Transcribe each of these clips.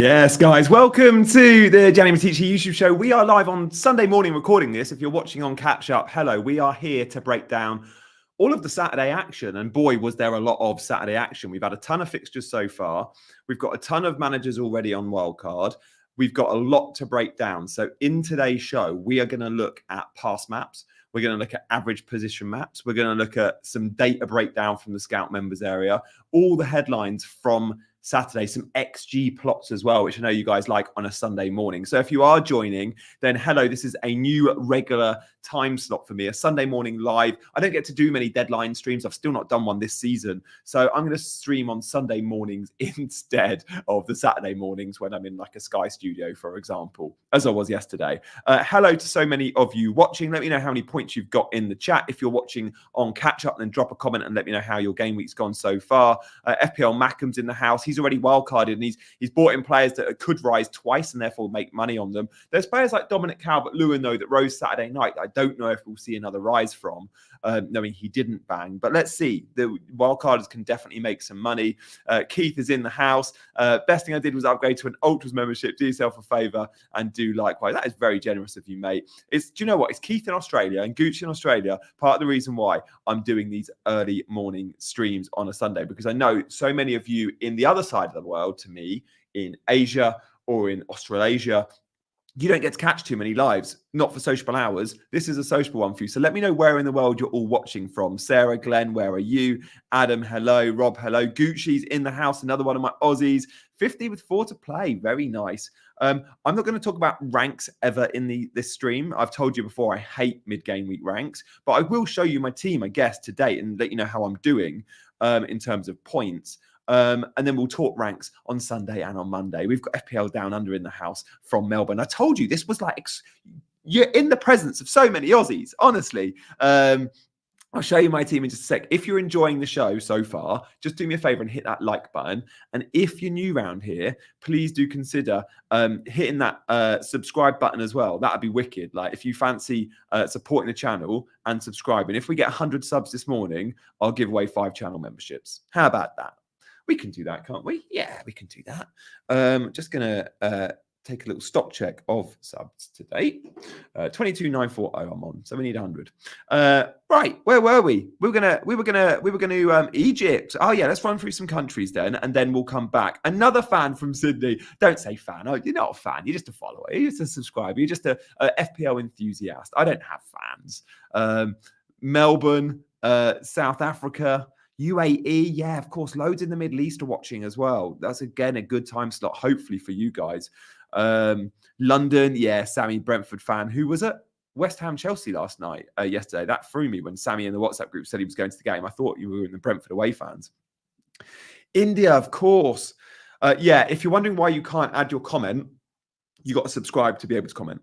Yes, guys, welcome to the January Teacher YouTube show. We are live on Sunday morning recording this. If you're watching on catch up, hello. We are here to break down all of the Saturday action. And boy, was there a lot of Saturday action. We've had a ton of fixtures so far. We've got a ton of managers already on wildcard. We've got a lot to break down. So in today's show, we are going to look at pass maps. We're going to look at average position maps. We're going to look at some data breakdown from the Scout members area, all the headlines from Saturday, some XG plots as well, which I know you guys like on a Sunday morning. So if you are joining, then hello, this is a new regular time slot for me, a Sunday morning live. I don't get to do many deadline streams. I've still not done one this season. So I'm going to stream on Sunday mornings instead of the Saturday mornings when I'm in like a Sky studio, for example, as I was yesterday. Hello to so many of you watching. Let me know how many points you've got in the chat. If you're watching on catch up, then drop a comment and let me know how your game week's gone so far. FPL Mackham's in the house. He's already wildcarded and he's bought in players that could rise twice and therefore make money on them. There's players like Dominic Calvert-Lewin, though, that rose Saturday night. I don't know if we'll see another rise from, knowing he didn't bang. But let's see. The wildcarders can definitely make some money. Keith is in the house. Best thing I did was upgrade to an Ultras membership. Do yourself a favour and do likewise. That is very generous of you, mate. Do you know what? It's Keith in Australia and Gucci in Australia. Part of the reason why I'm doing these early morning streams on a Sunday, because I know so many of you in the other side of the world to me, in Asia or in Australasia, you don't get to catch too many lives, not for sociable hours. This is a sociable one for you. So let me know where in the world you're all watching from. Sarah, Glenn, where are you? Adam, hello. Rob, hello. Gucci's in the house, another one of my Aussies. 50 with 4 to play. Very nice. I'm not going to talk about ranks ever in this stream. I've told you before, I hate mid-game week ranks, but I will show you my team, I guess, today and let you know how I'm doing in terms of points. And then we'll talk ranks on Sunday and on Monday. We've got FPL Down Under in the house from Melbourne. I told you this was like, you're in the presence of so many Aussies, honestly. I'll show you my team in just a sec. If you're enjoying the show so far, just do me a favor and hit that like button. And if you're new around here, please do consider hitting that subscribe button as well. That'd be wicked. Like if you fancy supporting the channel and subscribing, if we get 100 subs this morning, I'll give away 5 channel memberships. How about that? We can do that, can't we? Yeah, we can do that. Just going to take a little stock check of subs today. 22,940 I'm on, so we need 100. Right, where were we? We were gonna Egypt. Oh yeah, let's run through some countries then, and then we'll come back. Another fan from Sydney. Don't say fan. Oh, you're not a fan. You're just a follower. You're just a subscriber. You're just a FPL enthusiast. I don't have fans. Melbourne, South Africa. UAE, yeah, of course, loads in the Middle East are watching as well. That's, again, a good time slot, hopefully, for you guys. London, yeah, Sammy, Brentford fan. Who was it? West Ham, Chelsea last night, yesterday. That threw me when Sammy in the WhatsApp group said he was going to the game. I thought you were in the Brentford away fans. India, of course. Yeah, if you're wondering why you can't add your comment, you got to subscribe to be able to comment.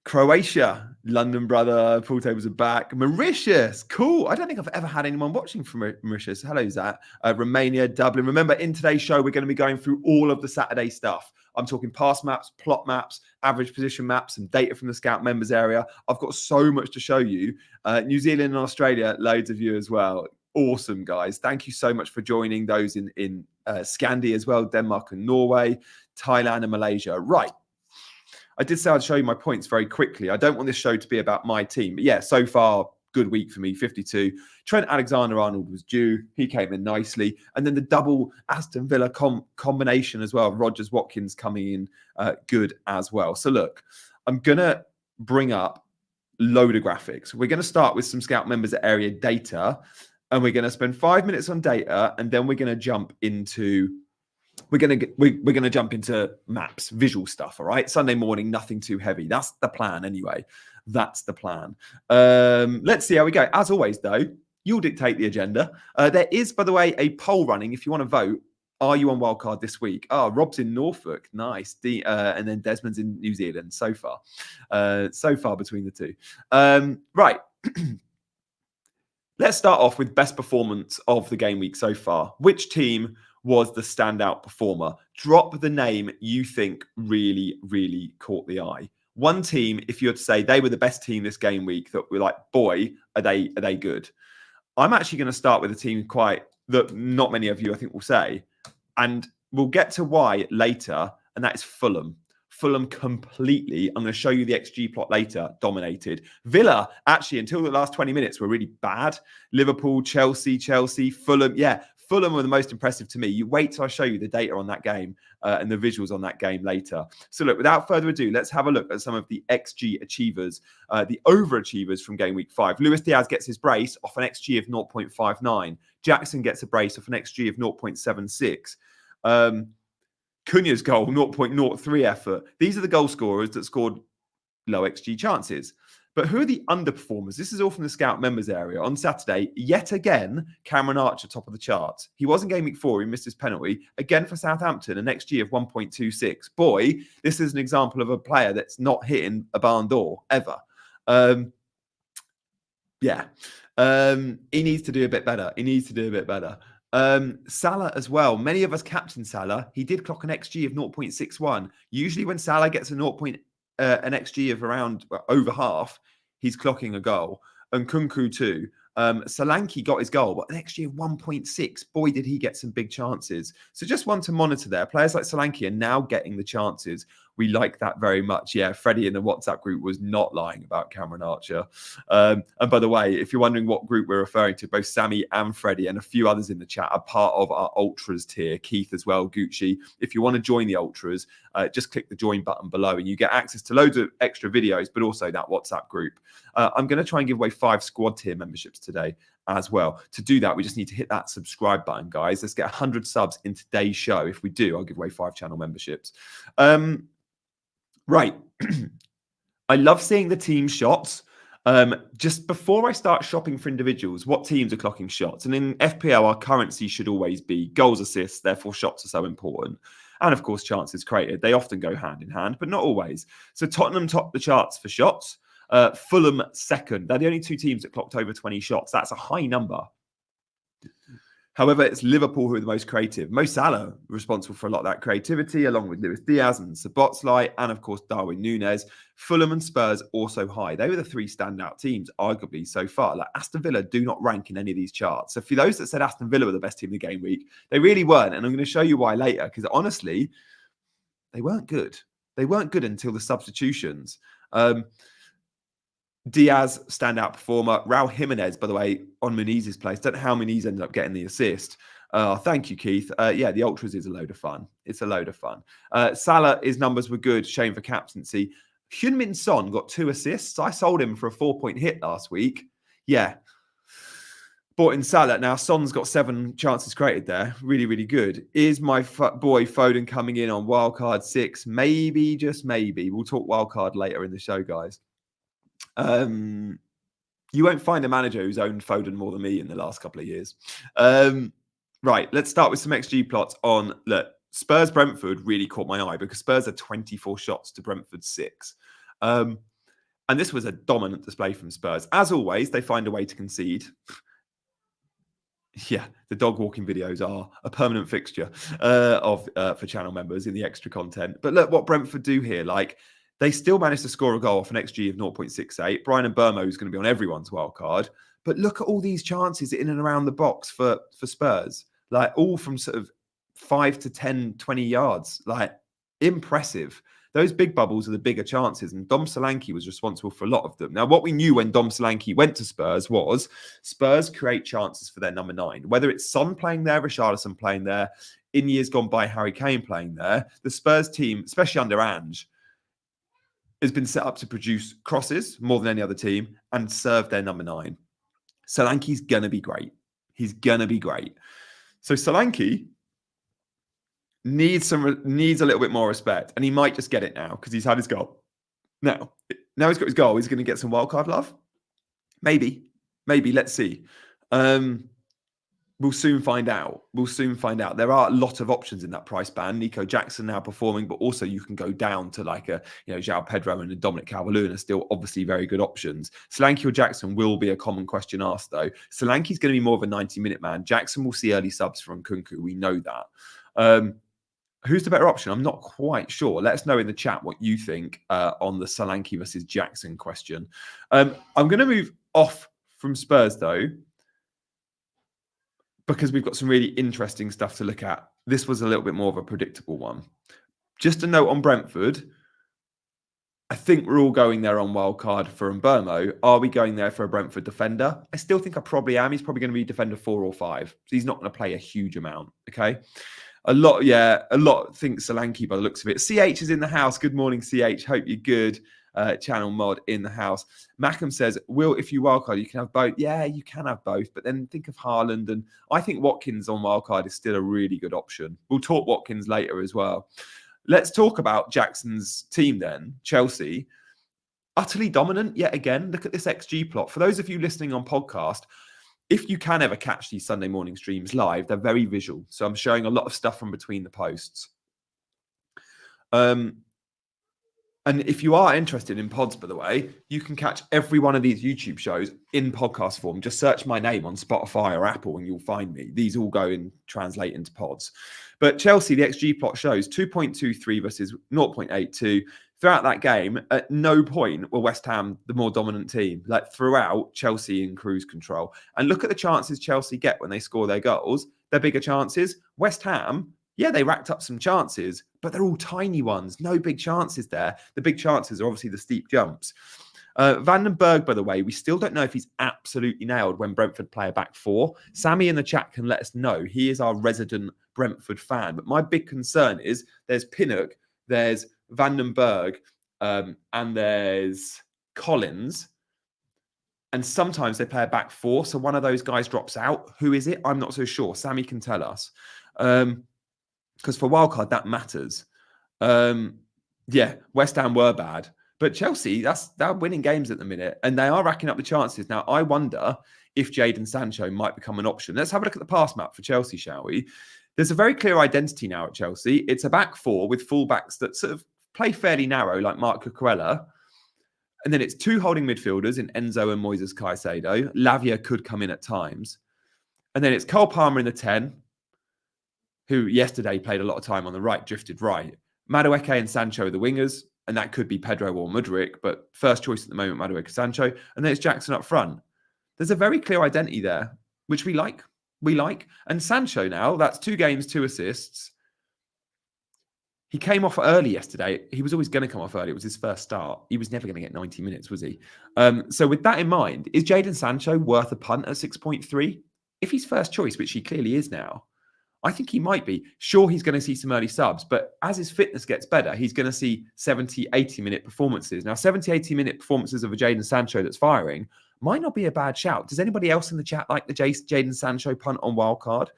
Croatia, London brother, pool tables are back. Mauritius, cool. I don't think I've ever had anyone watching from Mauritius. Hello, Zach. Romania, Dublin. Remember, in today's show, we're going to be going through all of the Saturday stuff. I'm talking pass maps, plot maps, average position maps, some data from the Scout members area. I've got so much to show you. New Zealand and Australia, loads of you as well. Awesome, guys. Thank you so much for joining. Those in Scandi as well, Denmark and Norway, Thailand and Malaysia. Right. I did say I'd show you my points very quickly. I don't want this show to be about my team. But yeah, so far, good week for me, 52. Trent Alexander-Arnold was due. He came in nicely. And then the double Aston Villa combination as well. Rogers Watkins coming in good as well. So look, I'm going to bring up a load of graphics. We're going to start with some Scout members area data. And we're going to spend 5 minutes on data. And then we're going to jump into... We're gonna jump into maps, visual stuff. All right, Sunday morning, nothing too heavy. That's the plan, anyway. That's the plan. Let's see how we go. As always, though, you'll dictate the agenda. There is, by the way, a poll running. If you want to vote, are you on wildcard this week? Oh, Rob's in Norfolk, nice. And then Desmond's in New Zealand. So far between the two. Right. Let's start off with best performance of the game week so far. Which team was the standout performer? Drop the name you think really, really caught the eye. One team, if you had to say they were the best team this game week, that we're like, boy, are they good? I'm actually going to start with a team that not many of you, I think, will say. And we'll get to why later, and that is Fulham. Fulham completely, I'm going to show you the XG plot later, dominated. Villa, actually, until the last 20 minutes, were really bad. Liverpool, Chelsea, Fulham. Yeah, Fulham were the most impressive to me. You wait till I show you the data on that game and the visuals on that game later. So look, without further ado, let's have a look at some of the XG achievers, the overachievers from game week 5. Luis Diaz gets his brace off an XG of 0.59. Jackson gets a brace off an XG of 0.76. Cunha's goal, 0.03 effort. These are the goal scorers that scored low XG chances. But who are the underperformers? This is all from the Scout members area. On Saturday, yet again, Cameron Archer, top of the charts. He was in game week 4. He missed his penalty. Again for Southampton, an XG of 1.26. Boy, this is an example of a player that's not hitting a barn door, ever. He needs to do a bit better. Salah as well. Many of us captain Salah. He did clock an XG of 0.61. Usually when Salah gets an XG of around over half, he's clocking a goal. And Kunku too. Solanke got his goal, but an XG of 1.6. Boy, did he get some big chances. So just one to monitor there. Players like Solanke are now getting the chances. We like that very much. Yeah, Freddie in the WhatsApp group was not lying about Cameron Archer. And by the way, if you're wondering what group we're referring to, both Sammy and Freddie and a few others in the chat are part of our Ultras tier. Keith as well, Gucci. If you want to join the Ultras, just click the join button below and you get access to loads of extra videos, but also that WhatsApp group. I'm going to try and give away 5 squad tier memberships today as well. To do that, we just need to hit that subscribe button, guys. Let's get 100 subs in today's show. If we do, I'll give away 5 channel memberships. Right. I love seeing the team shots. Just before I start shopping for individuals, what teams are clocking shots? And in FPL, our currency should always be goals, assists, therefore shots are so important. And of course, chances created. They often go hand in hand, but not always. So Tottenham top the charts for shots. Fulham second. They're the only 2 teams that clocked over 20 shots. That's a high number. However, it's Liverpool who are the most creative. Mo Salah responsible for a lot of that creativity, along with Luis Diaz and Szoboszlai, and of course Darwin Núñez. Fulham and Spurs also high. They were the 3 standout teams, arguably so far. Like Aston Villa do not rank in any of these charts. So for those that said Aston Villa were the best team in the game week, they really weren't. And I'm going to show you why later, because honestly, they weren't good. They weren't good until the substitutions. Diaz, standout performer. Raul Jimenez, by the way, on Muniz's place. Don't know how Muniz ended up getting the assist. Thank you, Keith. Yeah, the Ultras is a load of fun. It's a load of fun. Salah, his numbers were good. Shame for captaincy. Heung-min Son got 2 assists. I sold him for a 4-point hit last week. Yeah. Bought in Salah. Now, Son's got 7 chances created there. Really, really good. Is my boy Foden coming in on wildcard 6? Maybe, just maybe. We'll talk wildcard later in the show, guys. You won't find a manager who's owned Foden more than me in the last couple of years. Right, let's start with some XG plots on, look, Spurs-Brentford really caught my eye because Spurs are 24 shots to Brentford 6. And this was a dominant display from Spurs. As always, they find a way to concede. Yeah, the dog walking videos are a permanent fixture for channel members in the extra content. But look what Brentford do here. Like, they still managed to score a goal off an XG of 0.68. Brian Mbeumo is going to be on everyone's wild card. But look at all these chances in and around the box for Spurs. Like, all from sort of 5 to 10, 20 yards. Like, impressive. Those big bubbles are the bigger chances. And Dom Solanke was responsible for a lot of them. Now, what we knew when Dom Solanke went to Spurs was Spurs create chances for their number 9. Whether it's Son playing there, Richarlison playing there, in years gone by, Harry Kane playing there, the Spurs team, especially under Ange, has been set up to produce crosses more than any other team and serve their number 9. Solanke's going to be great. He's going to be great. So Solanke needs a little bit more respect, and he might just get it now because he's had his goal. Now he's got his goal. He's going to get some wildcard love. Maybe. Let's see. We'll soon find out. There are a lot of options in that price band. Nico Jackson now performing, but also you can go down to like a, João Pedro and a Dominic Calvert-Lewin are still obviously very good options. Solanke or Jackson will be a common question asked though. Solanke's going to be more of a 90-minute man. Jackson will see early subs from Kunku. We know that. Who's the better option? I'm not quite sure. Let us know in the chat what you think on the Solanke versus Jackson question. I'm going to move off from Spurs though, because we've got some really interesting stuff to look at. this was a little bit more of a predictable one. Just a note on Brentford. I think we're all going there on wildcard for Mbermo. Are we going there for a Brentford defender? I still think I probably am. He's probably going to be defender 4 or 5. So he's not going to play a huge amount. Okay. A lot think Solanke by the looks of it. CH is in the house. Good morning, CH. Hope you're good. Channel mod in the house. Mackham says, Will, if you wildcard, you can have both. Yeah, you can have both. But then think of Haaland. And I think Watkins on wildcard is still a really good option. We'll talk Watkins later as well. Let's talk about Jackson's team then, Chelsea. Utterly dominant yet again. Look at this XG plot. For those of you listening on podcast, if you can ever catch these Sunday morning streams live, they're very visual. So I'm showing a lot of stuff from between the posts. And if you are interested in pods, by the way, you can catch every one of these YouTube shows in podcast form. Just search my name on Spotify or Apple and you'll find me. These all go and translate into pods. But Chelsea, the XG plot shows 2.23 versus 0.82. Throughout that game, at no point were West Ham the more dominant team. Like throughout, Chelsea in cruise control. And look at the chances Chelsea get when they score their goals. They're bigger chances. West Ham, yeah, they racked up some chances, but they're all tiny ones. No big chances there. The big chances are obviously the steep jumps. Van den Berg, by the way, we still don't know if he's absolutely nailed when Brentford play a back 4. Sammy in the chat can let us know. He is our resident Brentford fan. But my big concern is there's Pinnock, there's Van den Berg, and there's Collins. And sometimes they play a back 4. So one of those guys drops out. Who is it? I'm not so sure. Sammy can tell us. Because for wildcard, that matters. Yeah, West Ham were bad. But Chelsea, they're winning games at the minute. And they are racking up the chances. Now, I wonder if Jadon Sancho might become an option. Let's have a look at the pass map for Chelsea, shall we? There's a very clear identity now at Chelsea. It's a back 4 with fullbacks that sort of play fairly narrow, like Marc Cucurella. And then it's 2 holding midfielders in Enzo and Moises Caicedo. Lavia could come in at times. And then it's Cole Palmer in the 10, who yesterday played a lot of time on the right, drifted right. Madueke and Sancho are the wingers, and that could be Pedro or Mudryk, but first choice at the moment, Madueke, Sancho. And then it's Jackson up front. There's a very clear identity there, which we like. And Sancho now, that's 2 games, 2 assists. He came off early yesterday. He was always going to come off early. It was his first start. He was never going to get 90 minutes, was he? So with that in mind, is Jadon Sancho worth a punt at 6.3? If he's first choice, which he clearly is now, I think he might be. Sure, he's going to see some early subs, but as his fitness gets better, he's going to see 70, 80-minute performances. Now, 70, 80-minute performances of a Jadon Sancho that's firing might not be a bad shout. Does anybody else in the chat like the Jadon Sancho punt on wildcard?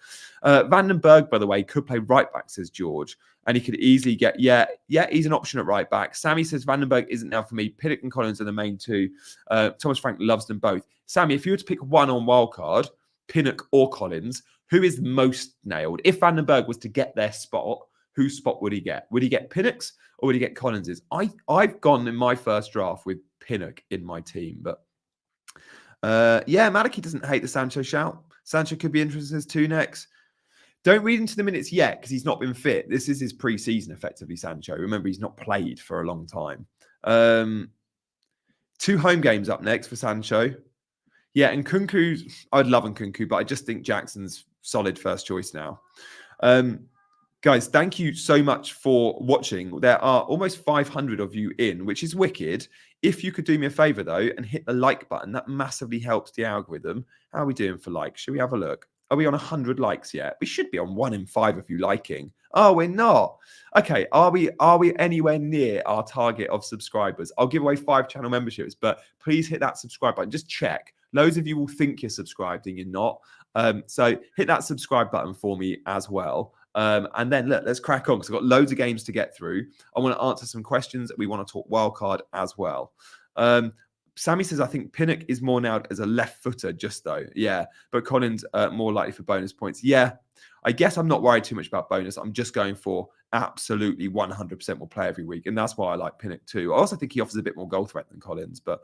Van den Berg, by the way, could play right back, says George. And he could easily get, he's an option at right back. Sammy says Van den Berg isn't now for me. Pinnock and Collins are the main 2. Thomas Frank loves them both. Sammy, if you were to pick one on wildcard, Pinnock or Collins, who is most nailed? If Van den Berg was to get their spot, whose spot would he get? Would he get Pinnock's or would he get Collins's? I've gone in my first draft with Pinnock in my team, but Maliki doesn't hate the Sancho shout. Sancho could be interested as 2 next. Don't read into the minutes yet because he's not been fit. This is his pre-season, effectively, Sancho. Remember, he's not played for a long time. 2 home games up next for Sancho. Yeah, and Kunku, I'd love Kunku, but I just think Jackson's solid first choice now. Guys, thank you so much for watching. There are almost 500 of you in, which is wicked. If you could do me a favor, though, and hit the like button, that massively helps the algorithm. How are we doing for likes? Should we have a look? Are we on 100 likes yet? We should be on 1 in 5 of you liking. Oh, we're not. Okay, are we anywhere near our target of subscribers? I'll give away 5 channel memberships, but please hit that subscribe button. Just check. Loads of you will think you're subscribed and you're not. So hit that subscribe button for me as well. And then look, let's crack on because I've got loads of games to get through. I want to answer some questions. We want to talk wildcard as well. Sammy says, I think Pinnock is more nailed as a left footer, just though. Yeah, but Collins more likely for bonus points. Yeah, I guess I'm not worried too much about bonus. I'm just going for absolutely 100% will play every week. And that's why I like Pinnock too. I also think he offers a bit more goal threat than Collins. But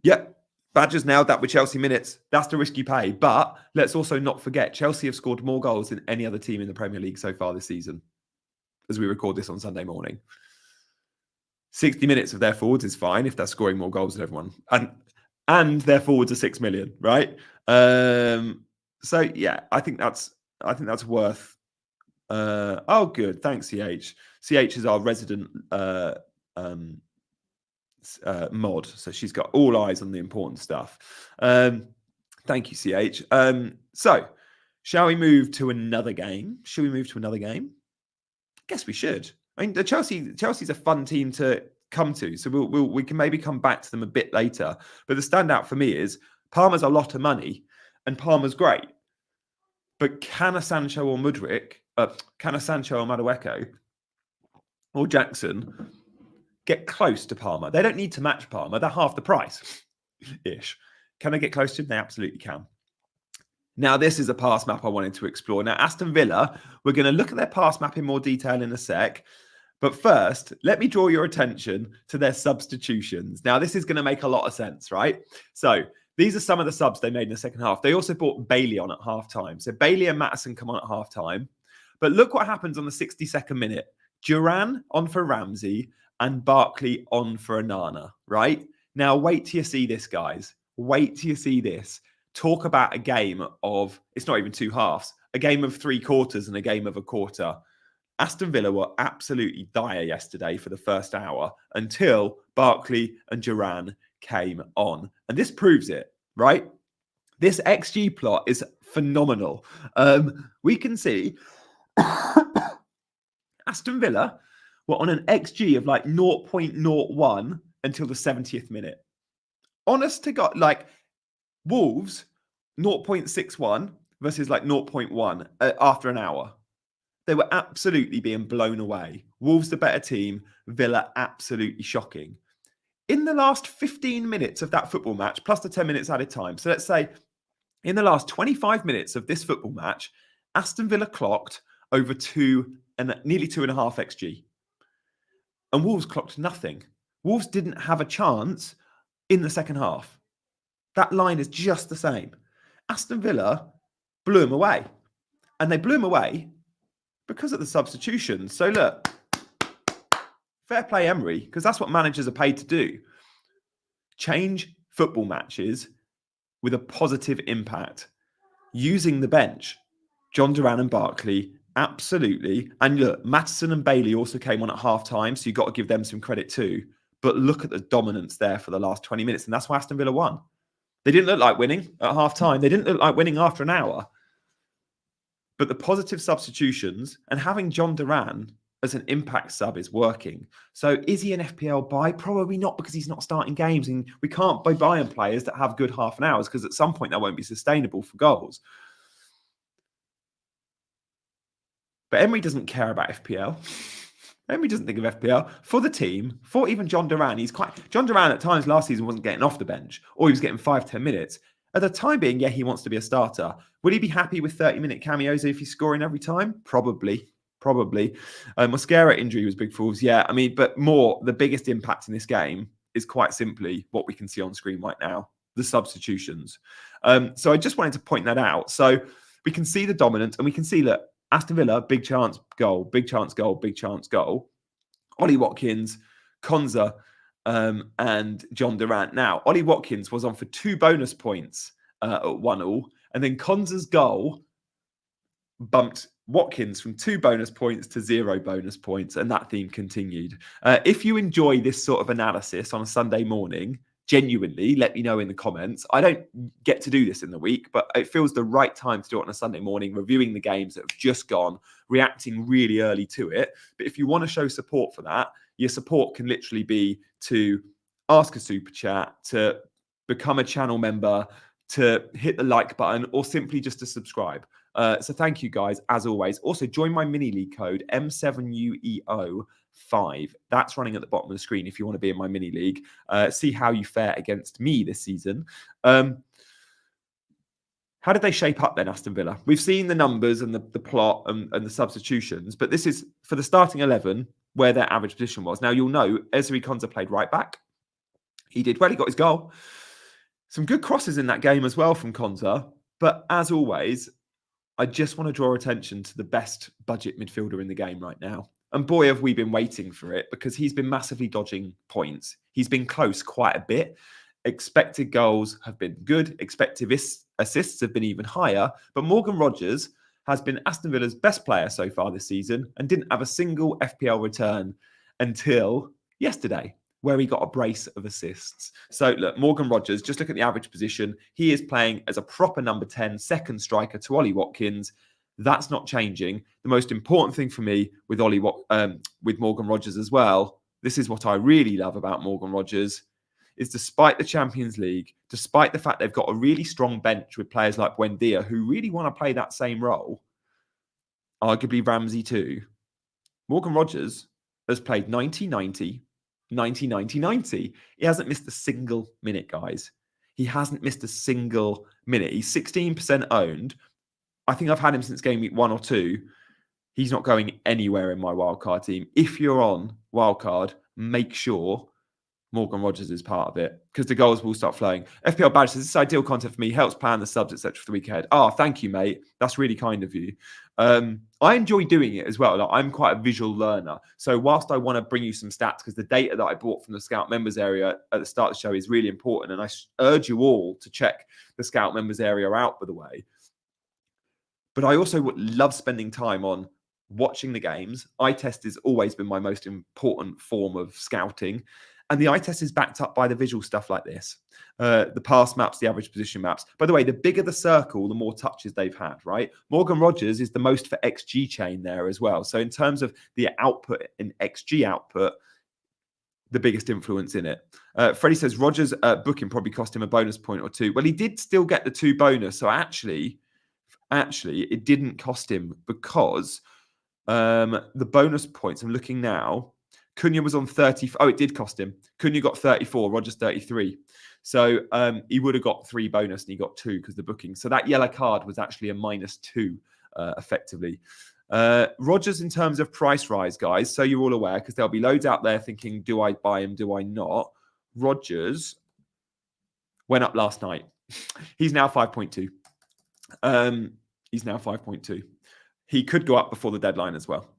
yeah, Badgers nailed that with Chelsea minutes. That's the risk you pay. But let's also not forget, Chelsea have scored more goals than any other team in the Premier League so far this season, as we record this on Sunday morning. 60 minutes of their forwards is fine if they're scoring more goals than everyone. And their forwards are 6 million, right? So, yeah, I think that's I think that's worth. Oh, good. Thanks, CH. CH is our resident mod, so she's got all eyes on the important stuff. Thank you, CH. So, shall we move to another game? Should we move to another game? I guess we should. I mean, Chelsea's a fun team to come to, so we can maybe come back to them a bit later. But the standout for me is Palmer's a lot of money, and Palmer's great. But can a Sancho or Madueke or Jackson get close to Palmer? They don't need to match Palmer. They're half the price-ish. Can they get close to him? They absolutely can. Now, this is a pass map I wanted to explore. Now, Aston Villa, we're going to look at their pass map in more detail in a sec. But first, let me draw your attention to their substitutions. Now, this is going to make a lot of sense, right? So, these are some of the subs they made in the second half. They also brought Bailey on at halftime. So, Bailey and Maddison come on at halftime. But look what happens on the 62nd minute. Duran on for Ramsey and Barkley on for Onana, right? Now, wait till you see this, guys. Wait till you see this. Talk about a game of, it's not even two halves, a game of three quarters and a game of a quarter. Aston Villa were absolutely dire yesterday for the first hour until Barkley and Duran came on. And this proves it, right? This XG plot is phenomenal. We can see Aston Villa were on an XG of like 0.01 until the 70th minute. Honest to God, like Wolves, 0.61 versus like 0.1 after an hour. They were absolutely being blown away. Wolves the better team, Villa absolutely shocking. In the last 15 minutes of that football match, plus the 10 minutes added time, so let's say in the last 25 minutes of this football match, Aston Villa clocked over nearly 2.5 XG. And Wolves clocked nothing. Wolves didn't have a chance in the second half. That line is just the same. Aston Villa blew them away. And they blew them away because of the substitutions. So look, fair play Emery, because that's what managers are paid to do. Change football matches with a positive impact. Using the bench. John Duran and Barkley, absolutely. And look, Maddison and Bailey also came on at half-time, so you've got to give them some credit too. But look at the dominance there for the last 20 minutes, and that's why Aston Villa won. They didn't look like winning at half-time. They didn't look like winning after an hour. But the positive substitutions and having John Duran as an impact sub is working. So is he an FPL buy? Probably not, because he's not starting games. And we can't be buying players that have good half an hours, because at some point that won't be sustainable for goals. But Emery doesn't care about FPL. Emery doesn't think of FPL. For the team, for even John Duran, John Duran at times last season wasn't getting off the bench, or he was getting 5-10 minutes. At the time being, yeah, he wants to be a starter. Would he be happy with 30-minute cameos if he's scoring every time? Probably. Mosquera injury was big for Wolves. Yeah, I mean, but the biggest impact in this game is quite simply what we can see on screen right now, the substitutions. So I just wanted to point that out. So we can see the dominance, and we can see that Aston Villa, big chance goal, big chance goal, big chance goal. Ollie Watkins, Konza, and John Durant. Now, Ollie Watkins was on for 2 bonus points at 1-1, and then Konza's goal bumped Watkins from 2 bonus points to 0 bonus points, and that theme continued. If you enjoy this sort of analysis on a Sunday morning, genuinely, let me know in the comments. I don't get to do this in the week, but it feels the right time to do it on a Sunday morning, reviewing the games that have just gone, reacting really early to it. But if you want to show support for that, your support can literally be to ask a super chat, to become a channel member, to hit the like button, or simply just to subscribe. So thank you guys, as always. Also, join my mini league code M7UEO5. That's running at the bottom of the screen if you want to be in my mini league. See how you fare against me this season. How did they shape up then, Aston Villa? We've seen the numbers and the plot and the substitutions, but this is for the starting 11 where their average position was. Now, you'll know Ezri Konsa played right back. He did well. He got his goal. Some good crosses in that game as well from Konsa. But as always, I just want to draw attention to the best budget midfielder in the game right now. And boy, have we been waiting for it, because he's been massively dodging points. He's been close quite a bit. Expected goals have been good. Expected assists have been even higher. But Morgan Rogers has been Aston Villa's best player so far this season and didn't have a single FPL return until yesterday, where he got a brace of assists. So look, Morgan Rogers, just look at the average position. He is playing as a proper number 10, second striker to Ollie Watkins. That's not changing. The most important thing for me with with Morgan Rogers as well, this is what I really love about Morgan Rogers, is despite the Champions League, despite the fact they've got a really strong bench with players like Buendia who really want to play that same role, arguably Ramsey too, Morgan Rogers has played 90-90, 90-90-90. He hasn't missed a single minute, guys. He hasn't missed a single minute. He's 16% owned. I think I've had him since game week 1 or 2. He's not going anywhere in my wildcard team. If you're on wildcard, make sure Morgan Rogers is part of it because the goals will start flowing. FPL Badge says, this is ideal content for me, helps plan the subs, etc. for the week ahead. Oh, thank you, mate. That's really kind of you. I enjoy doing it as well. Like, I'm quite a visual learner. So whilst I want to bring you some stats, because the data that I bought from the Scout members area at the start of the show is really important, and I urge you all to check the Scout members area out, by the way. But I also love spending time on watching the games. Eye test has always been my most important form of scouting. And the eye test is backed up by the visual stuff like this. The pass maps, the average position maps. By the way, the bigger the circle, the more touches they've had, right? Morgan Rogers is the most for XG chain there as well. So in terms of the output in XG output, the biggest influence in it. Freddie says Rogers' booking probably cost him a bonus point or 2. Well, he did still get the 2 bonus. So actually, it didn't cost him because the bonus points, I'm looking now, Cunha was on 30. Oh, it did cost him. Cunha got 34, Rogers 33. So he would have got 3 bonus and he got 2 because the booking. So that yellow card was actually a -2 effectively. Rogers in terms of price rise, guys, so you're all aware, because there'll be loads out there thinking, do I buy him, do I not? Rogers went up last night. He's now 5.2. He's now 5.2. He could go up before the deadline as well.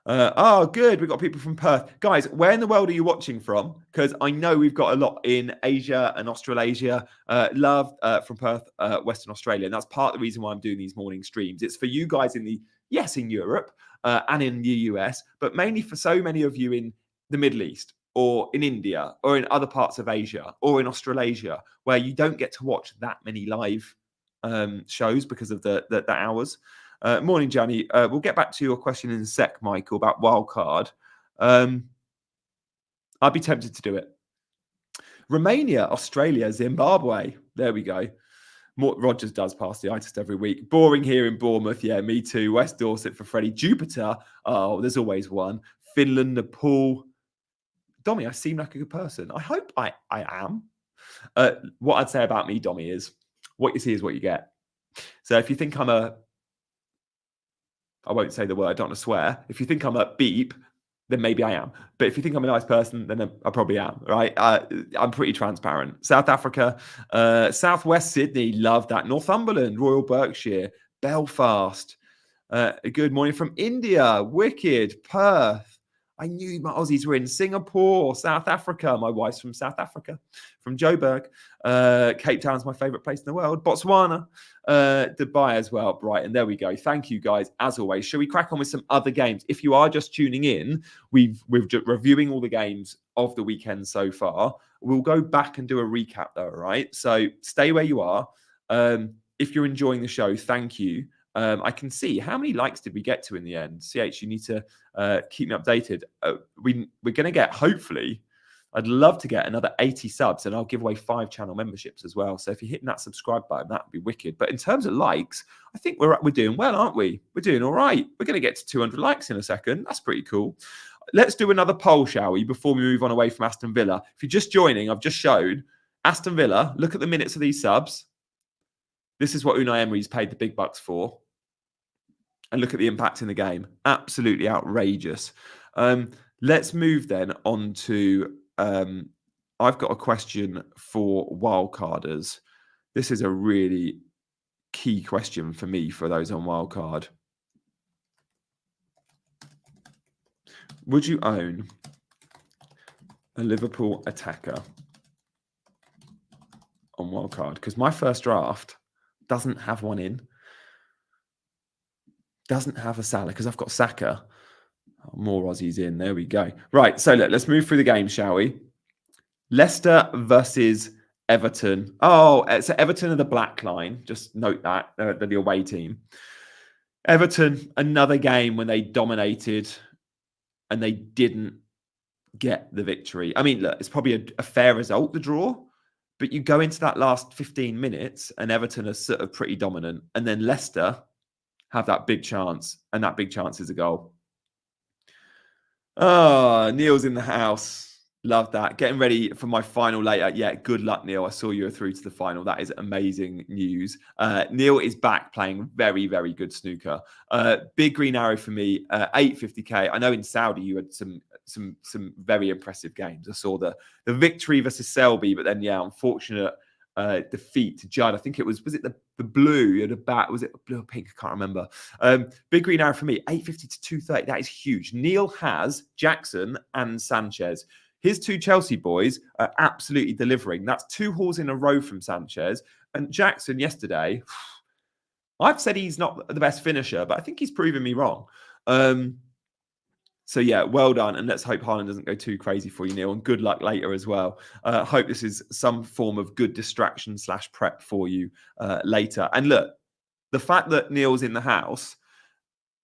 Oh, good. We've got people from Perth. Guys, where in the world are you watching from? Because I know we've got a lot in Asia and Australasia. Love from Perth, Western Australia. And that's part of the reason why I'm doing these morning streams. It's for you guys in Europe and in the US, but mainly for so many of you in the Middle East or in India or in other parts of Asia or in Australasia, where you don't get to watch that many live shows because of the hours. Morning, Gianni. We'll get back to your question in a sec, Michael, about wildcard. I'd be tempted to do it. Romania, Australia, Zimbabwe. There we go. Rogers does pass the eye test every week. Boring here in Bournemouth. Yeah, me too. West Dorset for Freddie. Jupiter. Oh, there's always one. Finland, Nepal. Dommy, I seem like a good person. I hope I am. What I'd say about me, Dommy, is what you see is what you get. So if you think I won't say the word, I don't want to swear. If you think I'm a beep, then maybe I am. But if you think I'm a nice person, then I probably am, right? I'm pretty transparent. South Africa, Southwest Sydney, love that. Northumberland, Royal Berkshire, Belfast. Good morning from India, wicked. Perth. I knew my Aussies were in Singapore, South Africa. My wife's from South Africa, from Joburg. Cape Town's my favourite place in the world. Botswana, Dubai as well. Brighton. There we go. Thank you, guys, as always. Shall we crack on with some other games? If you are just tuning in, we're just reviewing all the games of the weekend so far. We'll go back and do a recap, though, right? So stay where you are. If you're enjoying the show, thank you. I can see how many likes did we get to in the end. CH, you need to keep me updated. We're going to get, hopefully, I'd love to get another 80 subs, and I'll give away 5 channel memberships as well. So if you're hitting that subscribe button, that would be wicked. But in terms of likes, I think we're doing well, aren't we? We're doing all right. We're going to get to 200 likes in a second. That's pretty cool. Let's do another poll, shall we, before we move on away from Aston Villa. If you're just joining, I've just showed Aston Villa. Look at the minutes of these subs. This is what Unai Emery's paid the big bucks for. And look at the impact in the game. Absolutely outrageous. Let's move then on to... I've got a question for wildcarders. This is a really key question for me, for those on wildcard. Would you own a Liverpool attacker on wildcard? Because my first draft doesn't have one in. doesn't have a Salah because I've got Saka. Oh, more Aussies in. There we go. Right. So let's move through the game, shall we? Leicester versus Everton. Oh, so Everton are the black line. Just note that. They're the away team. Everton, another game when they dominated and they didn't get the victory. I mean, look, it's probably a fair result, the draw, but you go into that last 15 minutes and Everton are sort of pretty dominant. And then Leicester have that big chance, and that big chance is a goal. Oh, Neil's in the house. Love that. Getting ready for my final later. Yeah, good luck, Neil. I saw you were through to the final. That is amazing news. Neil is back playing very, very good snooker. Big green arrow for me. 850k. I know in Saudi you had some very impressive games. I saw the victory versus Selby, but then unfortunate defeat to Judd. I think it was it the blue? You had a bat. Was it blue or pink? I can't remember. Big green arrow for me. 850 to 230. That is huge. Neil has Jackson and Sanchez. His two Chelsea boys are absolutely delivering. That's 2 hauls in a row from Sanchez. And Jackson yesterday, I've said he's not the best finisher, but I think he's proven me wrong. So yeah, well done. And let's hope Haaland doesn't go too crazy for you, Neil. And good luck later as well. Hope this is some form of good distraction / prep for you later. And look, the fact that Neil's in the house,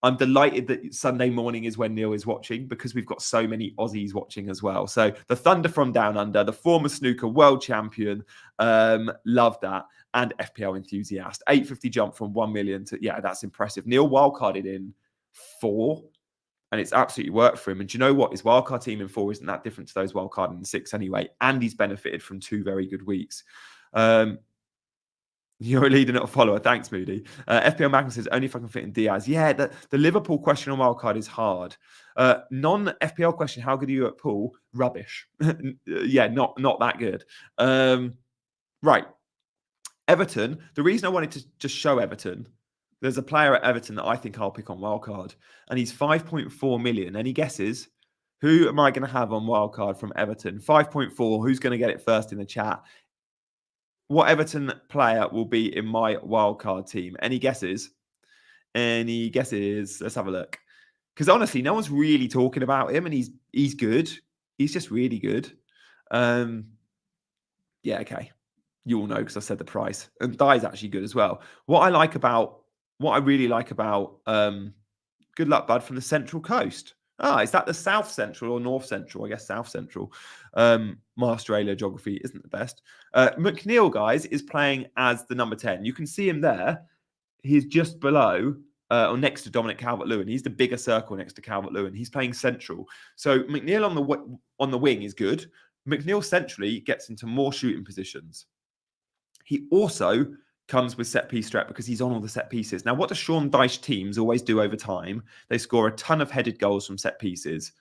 I'm delighted that Sunday morning is when Neil is watching because we've got so many Aussies watching as well. So the Thunder from Down Under, the former snooker world champion, love that. And FPL enthusiast. 850 jump from 1 million to, that's impressive. Neil wildcarded in 4 and it's absolutely worked for him. And do you know what? His wildcard team in 4 isn't that different to those wildcarding in 6 anyway. And he's benefited from 2 very good weeks. You're a leader, not a follower. Thanks, Moody. FPL Magnus says, only if I can fit in Diaz. Yeah, the Liverpool question on wildcard is hard. Non-FPL question, how good are you at pool? Rubbish. Yeah, not that good. Right. Everton, the reason I wanted to just show Everton, there's a player at Everton that I think I'll pick on wildcard, and he's 5.4 million. Any guesses? Who am I going to have on wildcard from Everton? 5.4. Who's going to get it first in the chat? What Everton player will be in my wildcard team? Any guesses? Any guesses? Let's have a look. Because honestly, no one's really talking about him, and he's good. He's just really good. Yeah, okay. You all know because I said the price. And Diaz actually good as well. What I really like about good luck, bud, from the Central Coast. Is that the South Central or North Central? I guess South Central. My Australia geography isn't the best. McNeil, guys, is playing as the number 10. You can see him there. He's just below or next to Dominic Calvert-Lewin. He's the bigger circle next to Calvert-Lewin. He's playing central. So McNeil on the wing is good. McNeil centrally gets into more shooting positions. He also comes with set piece threat because he's on all the set pieces. Now, what do Sean Dyche teams always do over time? They score a ton of headed goals from set pieces.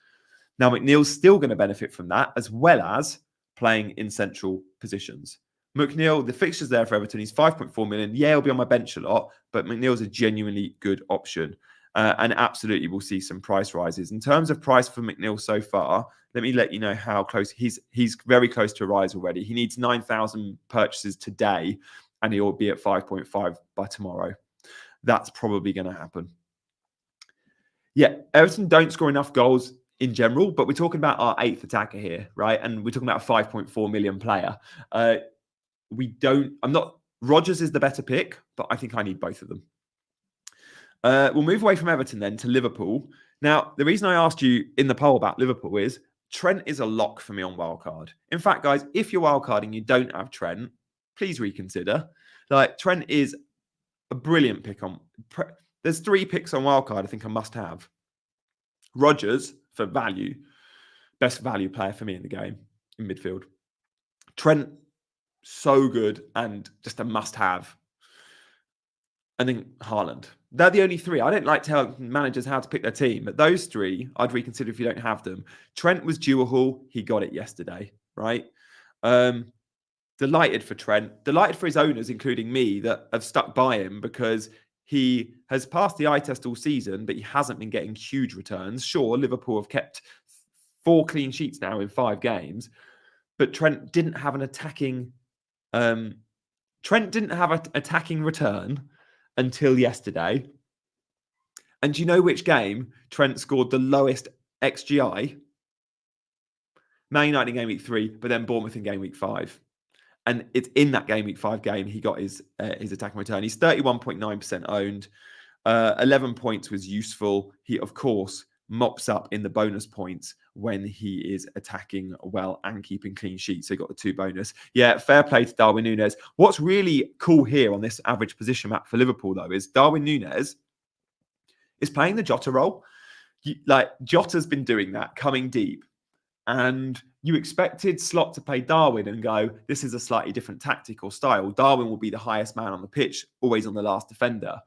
Now, McNeil's still going to benefit from that, as well as playing in central positions. McNeil, the fixture's there for Everton. He's 5.4 million. Yeah, he'll be on my bench a lot, but McNeil's a genuinely good option. And absolutely, we'll see some price rises. In terms of price for McNeil so far, let me let you know how close. He's very close to a rise already. He needs 9,000 purchases today, and he'll be at 5.5 by tomorrow. That's probably going to happen. Yeah, Everton don't score enough goals in general, but we're talking about our 8th attacker here, right? And we're talking about a 5.4 million player. Rogers is the better pick, but I think I need both of them. We'll move away from Everton then to Liverpool. Now, the reason I asked you in the poll about Liverpool is Trent is a lock for me on wildcard. In fact, guys, if you're wildcarding, you don't have Trent, please reconsider. Like, Trent is a brilliant pick on. There's 3 picks on wildcard I think I must have. Rogers for value, best value player for me in the game in midfield. Trent, so good and just a must-have. And then Haaland. They're the only 3. I don't like telling managers how to pick their team, but those 3, I'd reconsider if you don't have them. Trent was due a haul. He got it yesterday, right? Delighted for Trent. Delighted for his owners, including me, that have stuck by him because he has passed the eye test all season, but he hasn't been getting huge returns. Sure, Liverpool have kept 4 clean sheets now in 5 games, but Trent didn't have an attacking attacking return until yesterday. And do you know which game Trent scored the lowest XGI? Man United in game week 3, but then Bournemouth in game week 5. And it's in that game week 5 game he got his attacking return. He's 31.9% owned. 11 points was useful. He, of course, mops up in the bonus points when he is attacking well and keeping clean sheets. So he got the 2 bonus. Yeah, fair play to Darwin Núñez. What's really cool here on this average position map for Liverpool, though, is Darwin Núñez is playing the Jota role. Jota's been doing that, coming deep. And you expected Slot to play Darwin and go, this is a slightly different tactic or style. Darwin will be the highest man on the pitch, always on the last defender.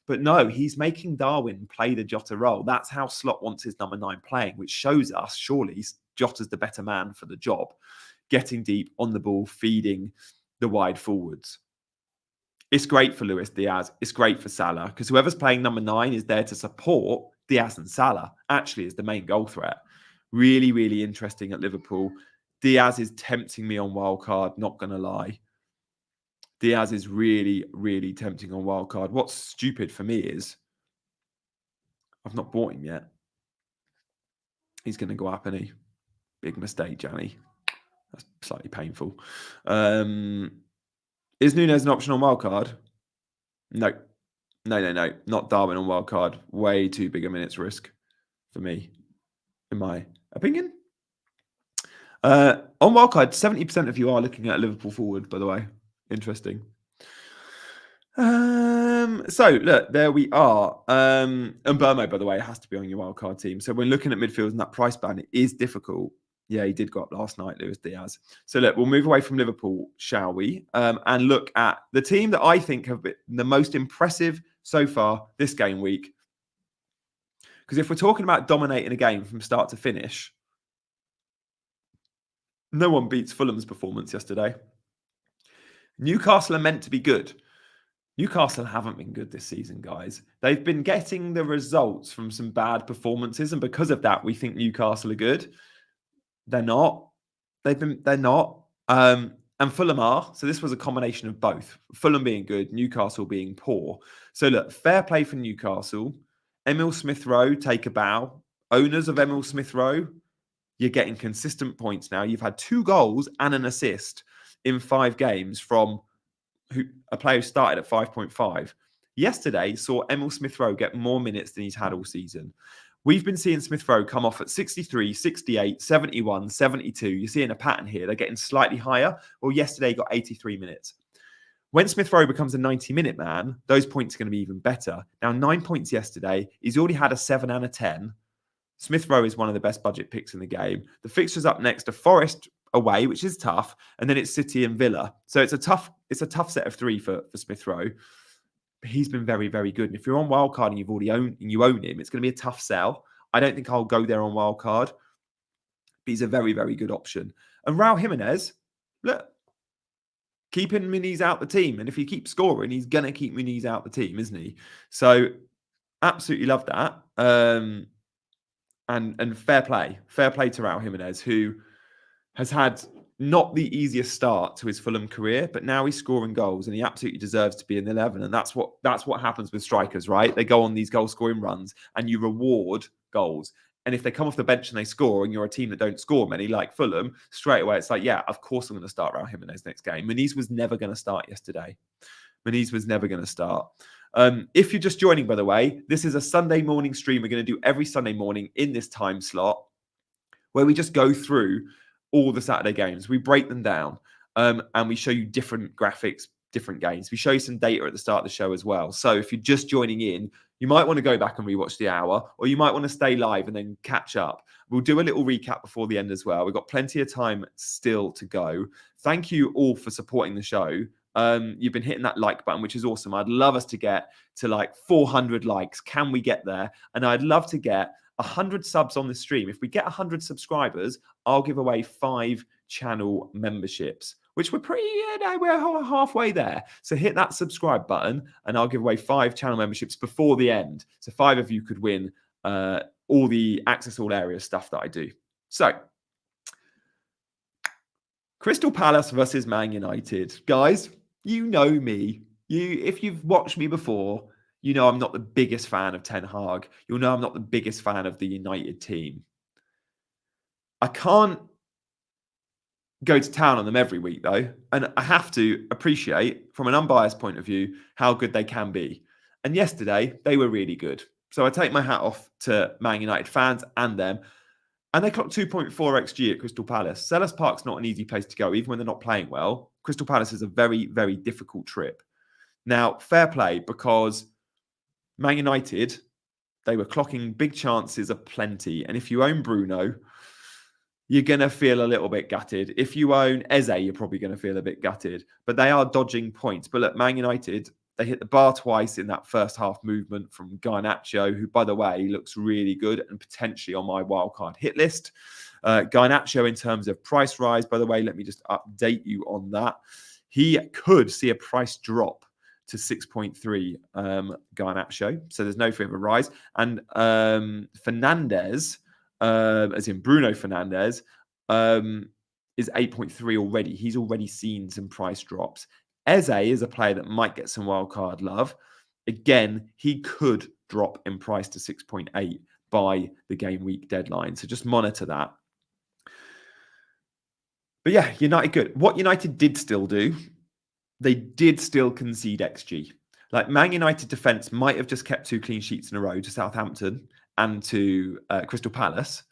But no, he's making Darwin play the Jota role. That's how Slot wants his number 9 playing, which shows us, surely, Jota's the better man for the job. Getting deep on the ball, feeding the wide forwards. It's great for Luis Diaz. It's great for Salah, because whoever's playing number 9 is there to support Diaz and Salah, actually, as the main goal threat. Really, really interesting at Liverpool. Diaz is tempting me on wildcard, not going to lie. Diaz is really, really tempting on wildcard. What's stupid for me is I've not bought him yet. He's going to go up, isn't he? Big mistake, Johnny. That's slightly painful. Is Núñez an option on wildcard? No. No. Not Darwin on wildcard. Way too big a minutes risk for me, in my opinion. On wildcard, 70% of you are looking at Liverpool forward, by the way. Interesting. So look, there we are. And Burmo, by the way, has to be on your wildcard team. So when looking at midfield and that price band, it is difficult. Yeah, he did go up last night, Luis Diaz. So look, we'll move away from Liverpool, shall we? And look at the team that I think have been the most impressive so far this game week. Because if we're talking about dominating a game from start to finish, no one beats Fulham's performance yesterday. Newcastle are meant to be good. Newcastle haven't been good this season, guys. They've been getting the results from some bad performances, and because of that, we think Newcastle are good. They're not. They're not. And Fulham are. So this was a combination of both. Fulham being good, Newcastle being poor. So look, fair play for Newcastle. Emil Smith-Rowe, take a bow. Owners of Emil Smith-Rowe, you're getting consistent points now. You've had 2 goals and an assist in 5 games from a player who started at 5.5. Yesterday saw Emil Smith-Rowe get more minutes than he's had all season. We've been seeing Smith-Rowe come off at 63, 68, 71, 72. You're seeing a pattern here. They're getting slightly higher. Well, yesterday he got 83 minutes. When Smith-Rowe becomes a 90-minute man, those points are going to be even better. Now, 9 points yesterday. He's already had a 7 and a 10. Smith-Rowe is one of the best budget picks in the game. The fixtures up next are Forest away, which is tough, and then it's City and Villa. So it's a tough set of 3 for Smith-Rowe. But he's been very, very good. And if you're on wildcard and you own him, it's going to be a tough sell. I don't think I'll go there on wildcard, but he's a very, very good option. And Raul Jimenez, look, keeping Muniz out the team. And if he keeps scoring, he's going to keep Muniz out the team, isn't he? So absolutely love that. And fair play to Raul Jimenez, who has had not the easiest start to his Fulham career, but now he's scoring goals and he absolutely deserves to be in the 11. And that's what happens with strikers, right? They go on these goal scoring runs and you reward goals. And if they come off the bench and they score and you're a team that don't score many, like Fulham, straight away it's like, yeah, of course I'm going to start Raul Jimenez next game. Muniz was never going to start yesterday. Muniz was never going to start. If you're just joining, by the way, this is a Sunday morning stream we're going to do every Sunday morning in this time slot where we just go through all the Saturday games. We break them down and we show you different graphics, different games. We show you some data at the start of the show as well. So if you're just joining in, you might want to go back and rewatch the hour, or you might want to stay live and then catch up. We'll do a little recap before the end as well. We've got plenty of time still to go. Thank you all for supporting the show. You've been hitting that like button, which is awesome. I'd love us to get to like 400 likes. Can we get there? And I'd love to get 100 subs on the stream. If we get 100 subscribers, I'll give away 5 channel memberships, which we're we're halfway there. So hit that subscribe button and I'll give away 5 channel memberships before the end. So 5 of you could win all the access all areas stuff that I do. So Crystal Palace versus Man United. Guys, you know me. If you've watched me before, You know I'm not the biggest fan of Ten Hag. You'll know I'm not the biggest fan of the United team. I can't go to town on them every week, though. And I have to appreciate, from an unbiased point of view, how good they can be. And yesterday, they were really good. So I take my hat off to Man United fans and them. And they clocked 2.4 XG at Crystal Palace. Selhurst Park's not an easy place to go, even when they're not playing well. Crystal Palace is a very, very difficult trip. Now, fair play, because Man United, they were clocking big chances aplenty. And if you own Bruno, you're going to feel a little bit gutted. If you own Eze, you're probably going to feel a bit gutted. But they are dodging points. But look, Man United, they hit the bar twice in that first half movement from Garnacho, who, by the way, looks really good and potentially on my wildcard hit list. Garnacho, in terms of price rise, by the way, let me just update you on that. He could see a price drop to 6.3 Garnacho. So there's no further rise. And Fernandes, as in Bruno Fernandes, is 8.3 already. He's already seen some price drops. Eze is a player that might get some wildcard love. Again, he could drop in price to 6.8 by the game week deadline. So just monitor that. But yeah, United good. What United did still do, they did still concede XG. Like Man United defence might have just kept 2 clean sheets in a row to Southampton and to Crystal Palace,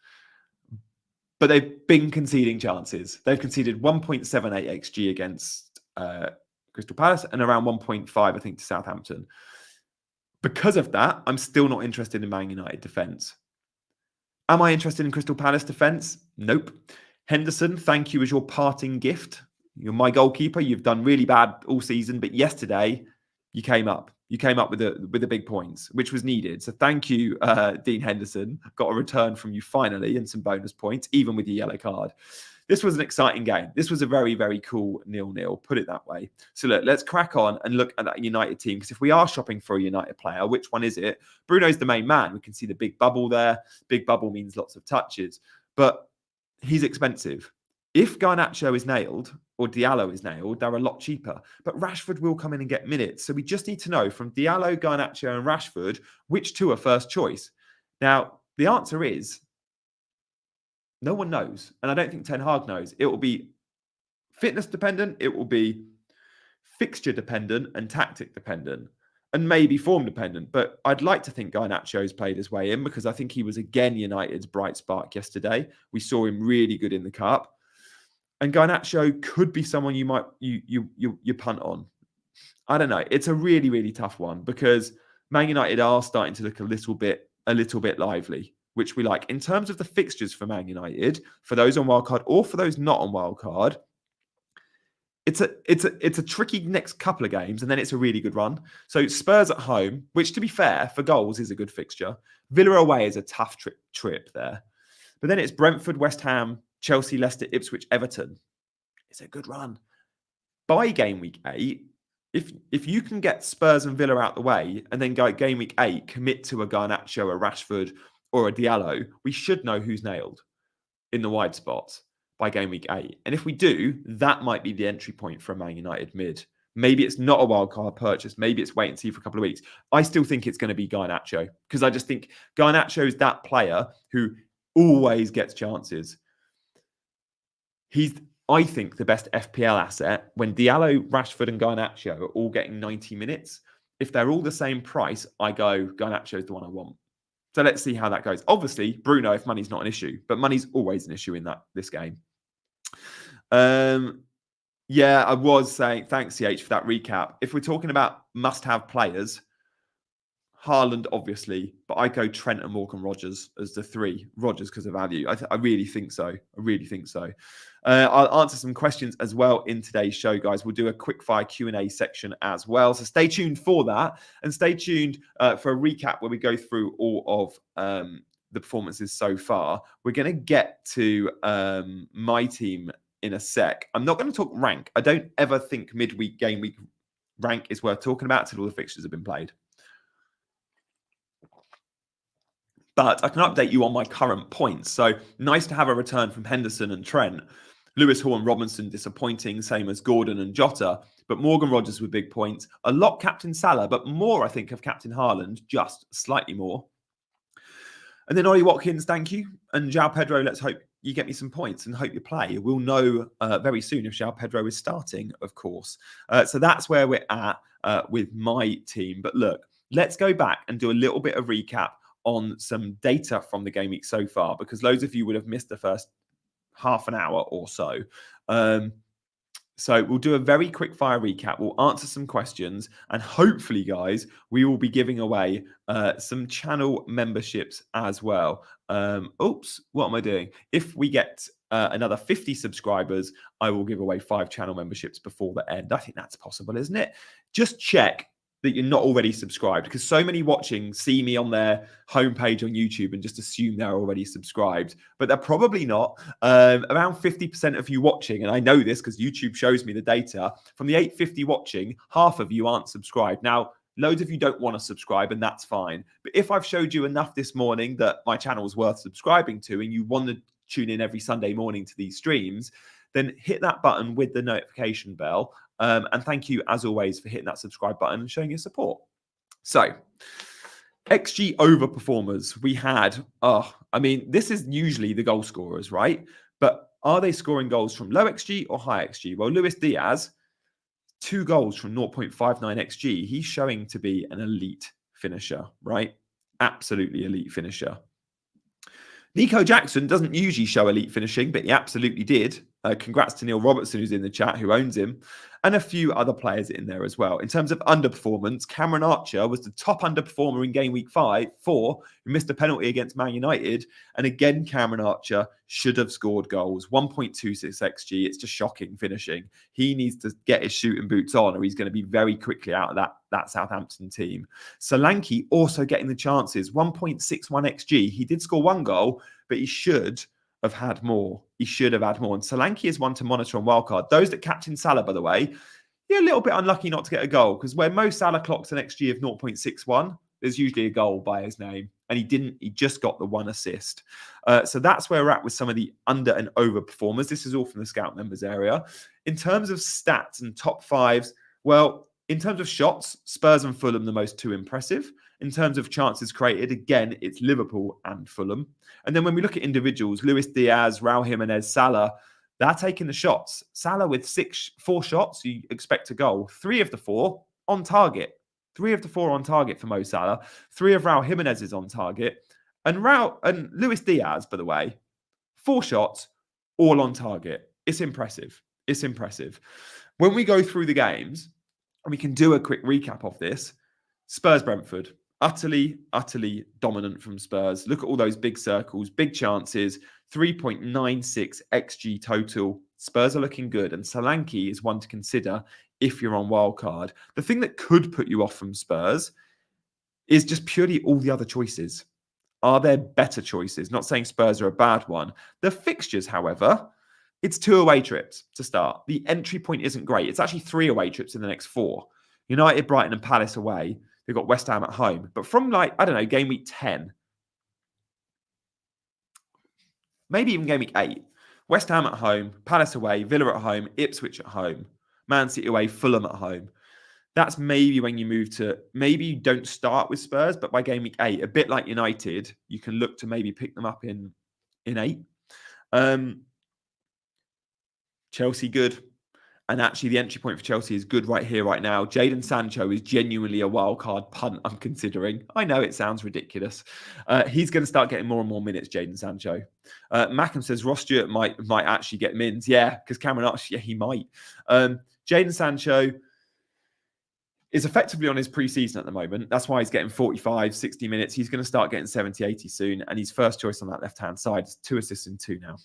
but they've been conceding chances. They've conceded 1.78 XG against Crystal Palace and around 1.5, I think, to Southampton. Because of that, I'm still not interested in Man United defence. Am I interested in Crystal Palace defence? Nope. Henderson, thank you as your parting gift. You're my goalkeeper. You've done really bad all season, but yesterday you came up. You came up with the big points, which was needed. So thank you, Dean Henderson. Got a return from you finally and some bonus points, even with your yellow card. This was an exciting game. This was a very, very cool 0-0, put it that way. So look, let's crack on and look at that United team, because if we are shopping for a United player, which one is it? Bruno's the main man. We can see the big bubble there. Big bubble means lots of touches, but he's expensive. If Garnacho is nailed or Diallo is nailed, they're a lot cheaper. But Rashford will come in and get minutes. So we just need to know from Diallo, Garnacho and Rashford, which two are first choice. Now, the answer is no one knows. And I don't think Ten Hag knows. It will be fitness dependent. It will be fixture dependent and tactic dependent. And maybe form dependent. But I'd like to think Garnacho's played his way in, because I think he was again United's bright spark yesterday. We saw him really good in the Cup. And Garnacho could be someone you might you punt on. I don't know. It's a really, really tough one, because Man United are starting to look a little bit lively, which we like. In terms of the fixtures for Man United, for those on wildcard or for those not on wildcard, it's a tricky next couple of games, and then it's a really good run. So Spurs at home, which to be fair for goals is a good fixture. Villa away is a tough trip there, but then it's Brentford, West Ham, Chelsea, Leicester, Ipswich, Everton. It's a good run. By game week 8, if you can get Spurs and Villa out the way, and then go game week 8, commit to a Garnacho, a Rashford, or a Diallo, we should know who's nailed in the wide spots by game week 8. And if we do, that might be the entry point for a Man United mid. Maybe it's not a wildcard purchase. Maybe it's wait and see for a couple of weeks. I still think it's going to be Garnacho, because I just think Garnacho is that player who always gets chances. He's, I think, the best FPL asset when Diallo, Rashford and Garnacho are all getting 90 minutes. If they're all the same price, I go, Garnacho is the one I want. So let's see how that goes. Obviously, Bruno, if money's not an issue, but money's always an issue in this game. Yeah, I was saying, thanks, CH, for that recap. If we're talking about must-have players, Haaland, obviously, but I go Trent and Morgan Rogers as the 3. Rogers because of value. I really think so. I'll answer some questions as well in today's show, guys. We'll do a quick-fire Q&A section as well. So stay tuned for that. And stay tuned for a recap where we go through all of the performances so far. We're going to get to my team in a sec. I'm not going to talk rank. I don't ever think midweek, game week rank is worth talking about until all the fixtures have been played. But I can update you on my current points. So nice to have a return from Henderson and Trent. Lewis Hall and Robinson disappointing, same as Gordon and Jota. but Morgan Rogers with big points. A lot captain Salah, but more, I think, of captain Haaland, just slightly more. And then Ollie Watkins, thank you. And João Pedro, let's hope you get me some points and hope you play. We'll know very soon if João Pedro is starting, of course. So that's where we're at with my team. But look, let's go back and do a little bit of recap on some data from the game week so far, because loads of you would have missed the first half an hour or so. So we'll do a very quick fire recap. We'll answer some questions, and hopefully, guys, we will be giving away some channel memberships as well. Oops, what am I doing? If we get another 50 subscribers, I will give away 5 channel memberships before the end. I think that's possible, isn't it? Just check that you're not already subscribed, because so many watching see me on their homepage on YouTube and just assume they're already subscribed, but they're probably not. Around 50% of you watching, and I know this because YouTube shows me the data, from the 850 watching, half of you aren't subscribed. Now, loads of you don't want to subscribe, and that's fine. But if I've showed you enough this morning that my channel is worth subscribing to, and you want to tune in every Sunday morning to these streams, then hit that button with the notification bell. And thank you, as always, for hitting that subscribe button and showing your support. So, XG overperformers, we had, I mean, this is usually the goal scorers, right? But are they scoring goals from low XG or high XG? Well, Luis Diaz, 2 goals from 0.59 XG. He's showing to be an elite finisher, right? Absolutely elite finisher. Nico Jackson doesn't usually show elite finishing, but he absolutely did. Congrats to Neil Robertson, who's in the chat, who owns him, and a few other players in there as well. In terms of underperformance, Cameron Archer was the top underperformer in game week 4, who missed a penalty against Man United. And again, Cameron Archer should have scored goals. 1.26 XG. It's just shocking finishing. He needs to get his shooting boots on, or he's going to be very quickly out of that Southampton team. Solanke also getting the chances. 1.61 XG. He did score 1 goal, but he should have had more. He should have had more. And Solanke is one to monitor on wildcard. Those that captain Salah, by the way, you're a little bit unlucky not to get a goal, because where most Salah clocks an XG of 0.61, there's usually a goal by his name. And he didn't. He just got the 1 assist. So that's where we're at with some of the under and over performers. This is all from the Scout members area. In terms of stats and top 5s, well, in terms of shots, Spurs and Fulham, the most 2 impressive. In terms of chances created, again, it's Liverpool and Fulham. And then when we look at individuals, Luis Diaz, Raul Jimenez, Salah, they're taking the shots. Salah with 4 shots, you expect a goal. 3 of the 4 on target. 3 of the 4 on target for Mo Salah. 3 of Raul Jimenez is on target. And Luis Diaz, by the way, 4 shots, all on target. It's impressive. It's impressive. When we go through the games, and we can do a quick recap of this, Spurs-Brentford, utterly dominant from Spurs. Look at all those big circles, big chances, 3.96 XG total. Spurs are looking good, and Solanke is one to consider if you're on wildcard. The thing that could put you off from Spurs is just purely all the other choices. Are there better choices? Not saying Spurs are a bad one. The fixtures, however, it's 2 away trips to start. The entry point isn't great. It's actually 3 away trips in the next 4. United, Brighton and Palace away. They've got West Ham at home. But from game week 10, maybe even game week 8, West Ham at home, Palace away, Villa at home, Ipswich at home, Man City away, Fulham at home. That's maybe when you move to, maybe you don't start with Spurs, but by game week 8, a bit like United, you can look to maybe pick them up in 8. Chelsea, good. And actually, the entry point for Chelsea is good right here, right now. Jadon Sancho is genuinely a wild card punt I'm considering. I know it sounds ridiculous. He's going to start getting more and more minutes, Jadon Sancho. Mackham says Ross Stewart might actually get mins. Yeah, because Cameron Archer, yeah, he might. Jadon Sancho is effectively on his pre-season at the moment. That's why he's getting 45, 60 minutes. He's going to start getting 70, 80 soon. And he's first choice on that left-hand side. 2 assists in 2 now.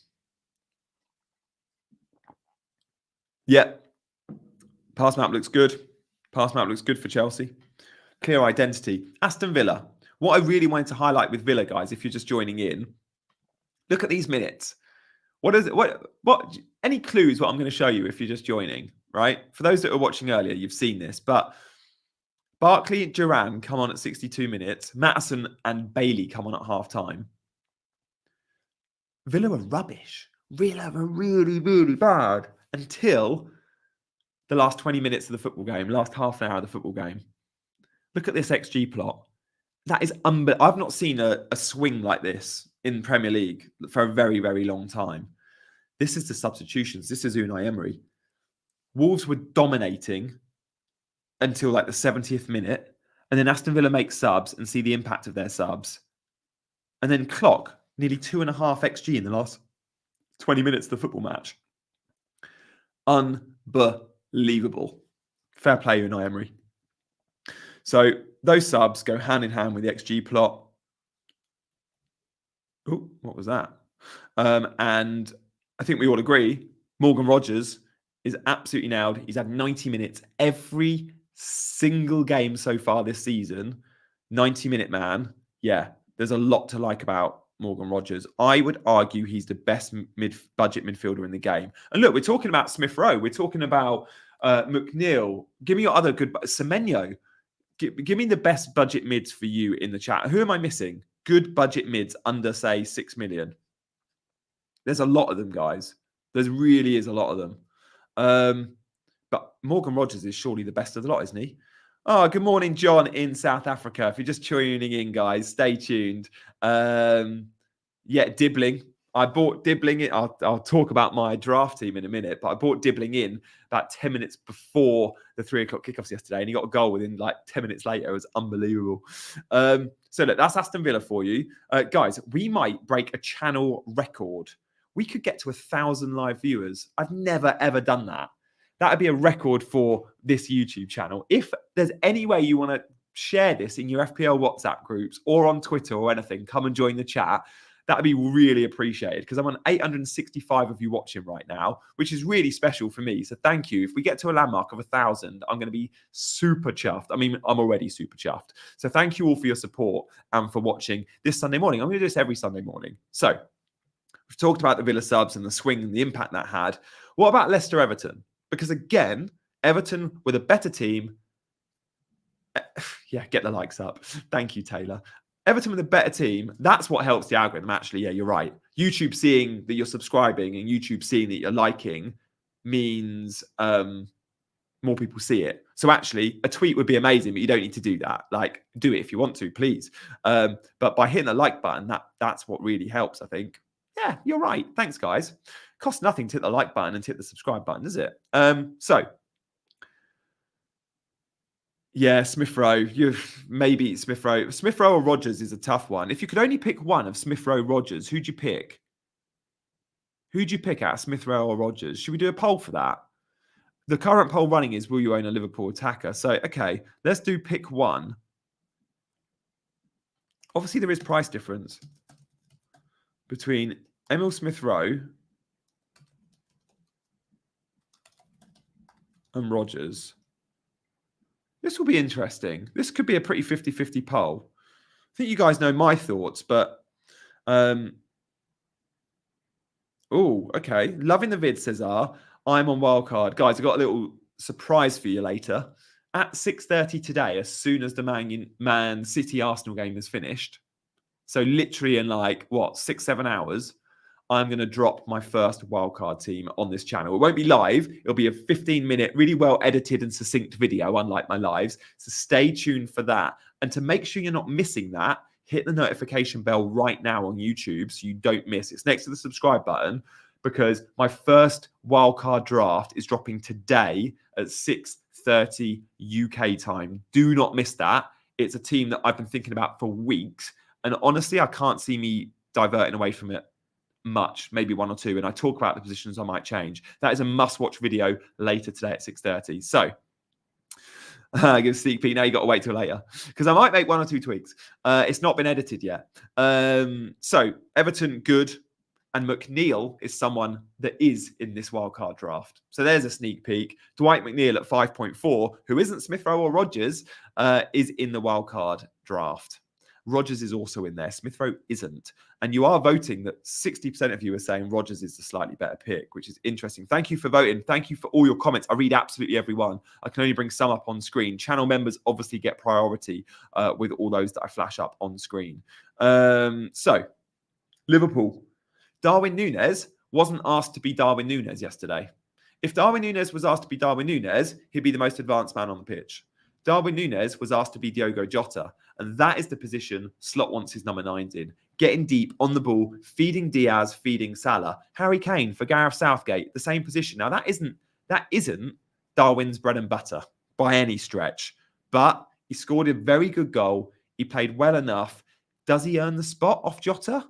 Yeah. Pass map looks good. Pass map looks good for Chelsea. Clear identity. Aston Villa. What I really wanted to highlight with Villa, guys, if you're just joining in, look at these minutes. What is it? What? Any clues what I'm going to show you if you're just joining, right? For those that were watching earlier, you've seen this, but Barkley and Duran come on at 62 minutes. Maddison and Bailey come on at half time. Villa were rubbish. Villa were really, really bad until the last 20 minutes of the football game, last half an hour of the football game. Look at this XG plot. That is I've not seen a swing like this in Premier League for a very, very long time. This is the substitutions. This is Unai Emery. Wolves were dominating until like the 70th minute. And then Aston Villa make subs and see the impact of their subs. And then clock nearly 2.5 XG in the last 20 minutes of the football match. Unbelievable. Fair play, Unai Emery. So those subs go hand in hand with the XG plot. Oh, what was that? And I think we all agree, Morgan Rogers is absolutely nailed. He's had 90 minutes every single game so far this season. 90-minute man. Yeah, there's a lot to like about Morgan Rogers. I would argue he's the best budget midfielder in the game. And look, we're talking about Smith Rowe. We're talking about McNeil. Give me your other good... Semenyo. Give me the best budget mids for you in the chat. Who am I missing? Good budget mids under, say, 6 million. There's a lot of them, guys. There really is a lot of them. But Morgan Rogers is surely the best of the lot, isn't he? Oh, good morning, John in South Africa. If you're just tuning in, guys, stay tuned. Yeah, Dibbling. I bought Dibbling in. I'll talk about my draft team in a minute, but I bought Dibbling in about 10 minutes before the 3 o'clock kickoffs yesterday, and he got a goal within like 10 minutes later. It was unbelievable. So look, that's Aston Villa for you. Guys, we might break a channel record. We could get to 1,000 live viewers. I've never, ever done that. That would be a record for this YouTube channel. If there's any way you want to share this in your FPL WhatsApp groups or on Twitter or anything, come and join the chat. That would be really appreciated because I'm on 865 of you watching right now, which is really special for me. So thank you. If we get to a landmark of 1,000, I'm going to be super chuffed. I mean, I'm already super chuffed. So thank you all for your support and for watching this Sunday morning. I'm going to do this every Sunday morning. So we've talked about the Villa subs and the swing and the impact that had. What about Leicester Everton? Because again, Everton were the better team. Yeah, get the likes up. Thank you, Taylor. Everton with a better team. That's what helps the algorithm, actually. Yeah, you're right. YouTube seeing that you're subscribing and YouTube seeing that you're liking means more people see it. So actually, a tweet would be amazing, but you don't need to do that. Like, do it if you want to, please. But by hitting the like button, that's what really helps, I think. Yeah, you're right. Thanks, guys. Costs nothing to hit the like button and to hit the subscribe button, does it? So... yeah, Smith Rowe. Maybe Smith Rowe. Smith Rowe or Rogers is a tough one. If you could only pick one of Smith Rowe, Rogers, who'd you pick? Who'd you pick out, Smith Rowe or Rogers? Should we do a poll for that? The current poll running is, will you own a Liverpool attacker? So, okay, let's do pick one. Obviously, there is price difference between Emil Smith Rowe and Rogers. This will be interesting. This could be a pretty 50-50 poll. I think you guys know my thoughts, but... oh, okay. Loving the vid, Cesar. I'm on wildcard. Guys, I've got a little surprise for you later. At 6:30 today, as soon as the Man City Arsenal game is finished, so literally in like, 6-7 hours, I'm going to drop my first wildcard team on this channel. It won't be live. It'll be a 15-minute, really well-edited and succinct video, unlike my lives. So stay tuned for that. And to make sure you're not missing that, hit the notification bell right now on YouTube so you don't miss. It's next to the subscribe button because my first wildcard draft is dropping today at 6:30 UK time. Do not miss that. It's a team that I've been thinking about for weeks. And honestly, I can't see me diverting away from it much, maybe one or two, and I talk about the positions I might change. That is a must-watch video later today at 6:30. So, give a sneak peek. Now you got to wait till later because I might make one or two tweaks. It's not been edited yet. So, Everton, good. And McNeil is someone that is in this wildcard draft. So there's a sneak peek. Dwight McNeil at 5.4, who isn't Smith Rowe or Rogers, is in the wildcard draft. Rogers is also in there. Smith Rowe isn't. And you are voting that 60% of you are saying Rogers is the slightly better pick, which is interesting. Thank you for voting. Thank you for all your comments. I read absolutely every one. I can only bring some up on screen. Channel members obviously get priority with all those that I flash up on screen. So, Liverpool. Darwin Núñez wasn't asked to be Darwin Núñez yesterday. If Darwin Núñez was asked to be Darwin Núñez, he'd be the most advanced man on the pitch. Darwin Núñez was asked to be Diogo Jota, and that is the position Slot wants his number 9s in. Getting deep on the ball, feeding Diaz, feeding Salah. Harry Kane for Gareth Southgate, the same position. Now that isn't Darwin's bread and butter by any stretch, but he scored a very good goal. He played well enough. Does he earn the spot off Jota?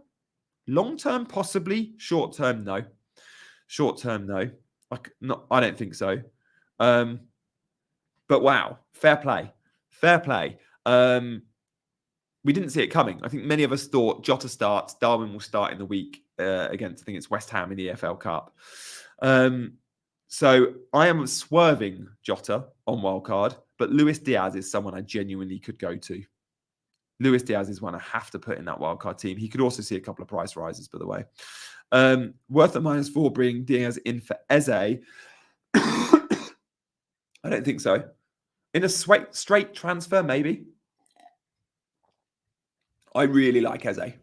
Long term, possibly. Short term, no. Short term, no. I don't think so. But wow, fair play. Fair play. We didn't see it coming. I think many of us thought Jota starts, Darwin will start in the week against, I think it's West Ham in the EFL Cup. So I am swerving Jota on wildcard, but Luis Diaz is someone I genuinely could go to. Luis Diaz is one I have to put in that wildcard team. He could also see a couple of price rises, by the way. Worth at -4, bring Diaz in for Eze. I don't think so. In a straight transfer, maybe. I really like Eze.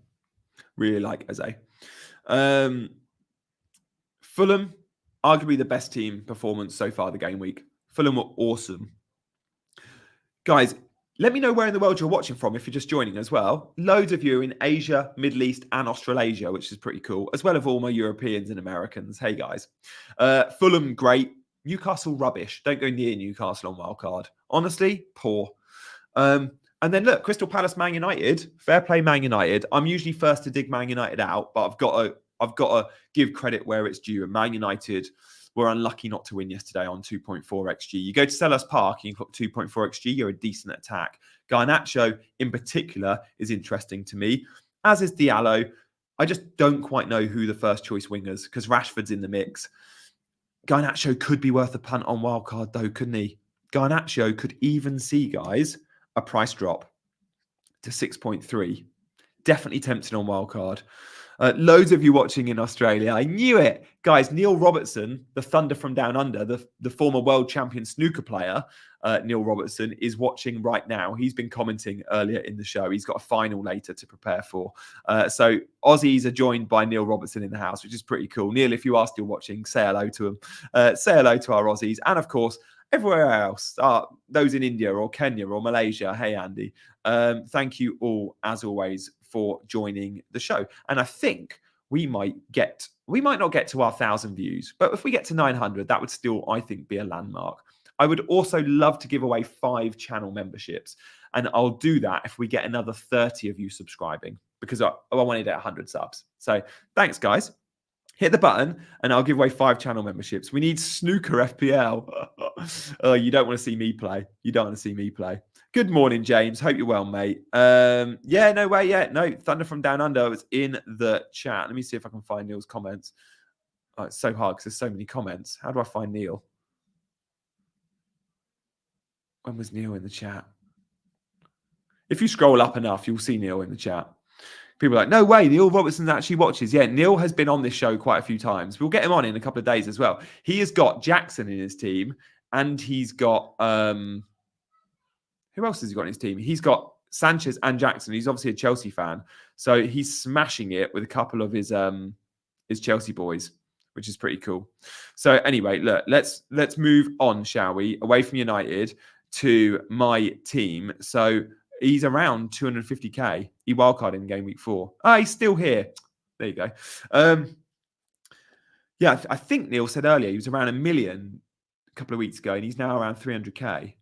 Really like Eze. Fulham, arguably the best team performance so far the game week. Fulham were awesome. Guys, let me know where in the world you're watching from if you're just joining as well. Loads of you in Asia, Middle East, and Australasia, which is pretty cool, as well as all my Europeans and Americans. Hey, guys. Fulham, great. Newcastle, rubbish. Don't go near Newcastle on wildcard. Honestly, poor. And then look, Crystal Palace, Man United. Fair play, Man United. I'm usually first to dig Man United out, but I've got to give credit where it's due. And Man United were unlucky not to win yesterday on 2.4 XG. You go to Selhurst Park and you've got 2.4 XG, you're a decent attack. Garnacho in particular is interesting to me, as is Diallo. I just don't quite know who the first choice wingers, because Rashford's in the mix. Garnacho could be worth a punt on wildcard though, couldn't he? Garnacho could even see, guys, a price drop to 6.3. Definitely tempting on wildcard. Loads of you watching in Australia. I knew it. Guys, Neil Robertson, the Thunder from Down Under, the former world champion snooker player, Neil Robertson, is watching right now. He's been commenting earlier in the show. He's got a final later to prepare for. So Aussies are joined by Neil Robertson in the house, which is pretty cool. Neil, if you are still watching, say hello to him. Say hello to our Aussies. And of course, everywhere else, those in India or Kenya or Malaysia. Hey, Andy. Thank you all, as always, for joining the show. And I think we might not get to our 1,000 views, but if we get to 900, that would still, I think, be a landmark. I would also love to give away 5 channel memberships, and I'll do that if we get another 30 of you subscribing, because I wanted at 100 subs. So thanks, guys. Hit the button and I'll give away 5 channel memberships. We need snooker FPL. Oh, you don't want to see me play. You don't want to see me play. Good morning, James. Hope you're well, mate. Yeah, no way. Yeah, no. Thunder from Down Under was in the chat. Let me see if I can find Neil's comments. Oh, it's so hard because there's so many comments. How do I find Neil? When was Neil in the chat? If you scroll up enough, you'll see Neil in the chat. People are like, no way, Neil Robertson actually watches. Yeah, Neil has been on this show quite a few times. We'll get him on in a couple of days as well. He has got Jackson in his team, and he's got who else has he got in his team? He's got Sanchez and Jackson. He's obviously a Chelsea fan, so he's smashing it with a couple of his Chelsea boys, which is pretty cool. So anyway, look, let's move on, shall we? Away from United to my team. So he's around 250k. He wildcarded in game week 4. He's still here. There you go. Yeah, I think Neil said earlier he was around 1 million a couple of weeks ago, and he's now around 300k.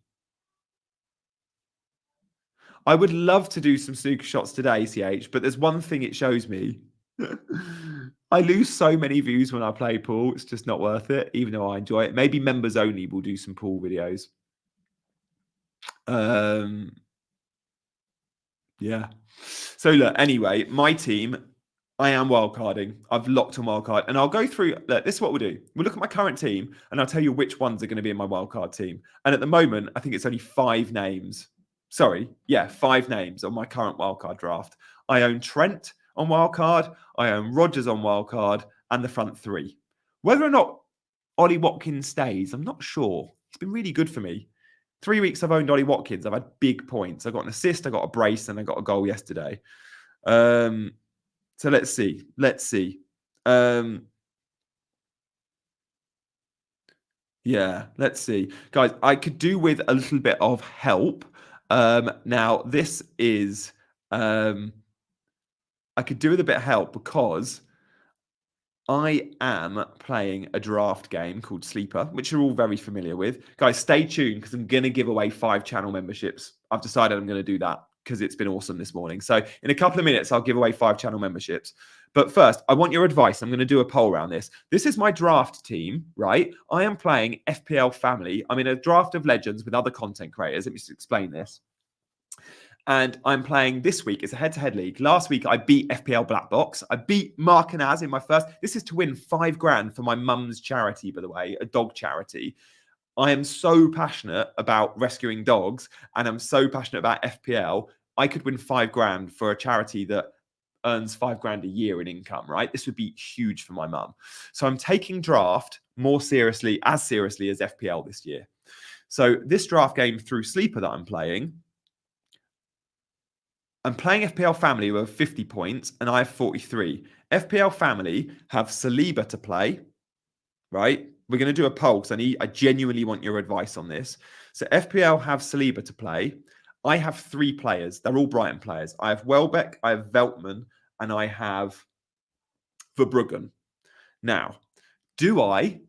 I would love to do some snooker shots today, CH, but there's one thing it shows me. I lose so many views when I play pool. It's just not worth it, even though I enjoy it. Maybe members only will do some pool videos. Yeah. So look, anyway, my team, I am wildcarding. I've locked on wildcard, and I'll go through. Look, this is what we'll do. We'll look at my current team, and I'll tell you which ones are going to be in my wildcard team. And at the moment, I think it's only 5 names. Sorry, yeah, 5 names on my current wildcard draft. I own Trent on wildcard. I own Rogers on wildcard, and the front 3. Whether or not Ollie Watkins stays, I'm not sure. He's been really good for me. 3 weeks I've owned Ollie Watkins. I've had big points. I got an assist, I got a brace, and I got a goal yesterday. So let's see. Yeah, let's see. Guys, I could do with a little bit of help. Now, this is... I could do with a bit of help because I am playing a draft game called Sleeper, which you're all very familiar with. Guys, stay tuned because I'm going to give away 5 channel memberships. I've decided I'm going to do that because it's been awesome this morning. So in a couple of minutes, I'll give away 5 channel memberships. But first, I want your advice. I'm going to do a poll around this. This is my draft team, right? I am playing FPL Family. I'm in a draft of legends with other content creators. Let me just explain this. And I'm playing this week. It's a head-to-head league. Last week, I beat FPL Black Box. I beat Mark and Az in my first. This is to win 5 grand for my mum's charity, by the way, a dog charity. I am so passionate about rescuing dogs, and I'm so passionate about FPL. I could win 5 grand for a charity that earns 5 grand a year in income, right? This would be huge for my mum. So I'm taking draft more seriously as FPL this year. So this draft game through Sleeper that I'm playing FPL Family with 50 points, and I have 43. FPL Family have Saliba to play, right? We're going to do a poll because I genuinely want your advice on this. So FPL have Saliba to play. I have 3 players. They're all Brighton players. I have Welbeck, I have Veltman, and I have Verbruggen. Now, do I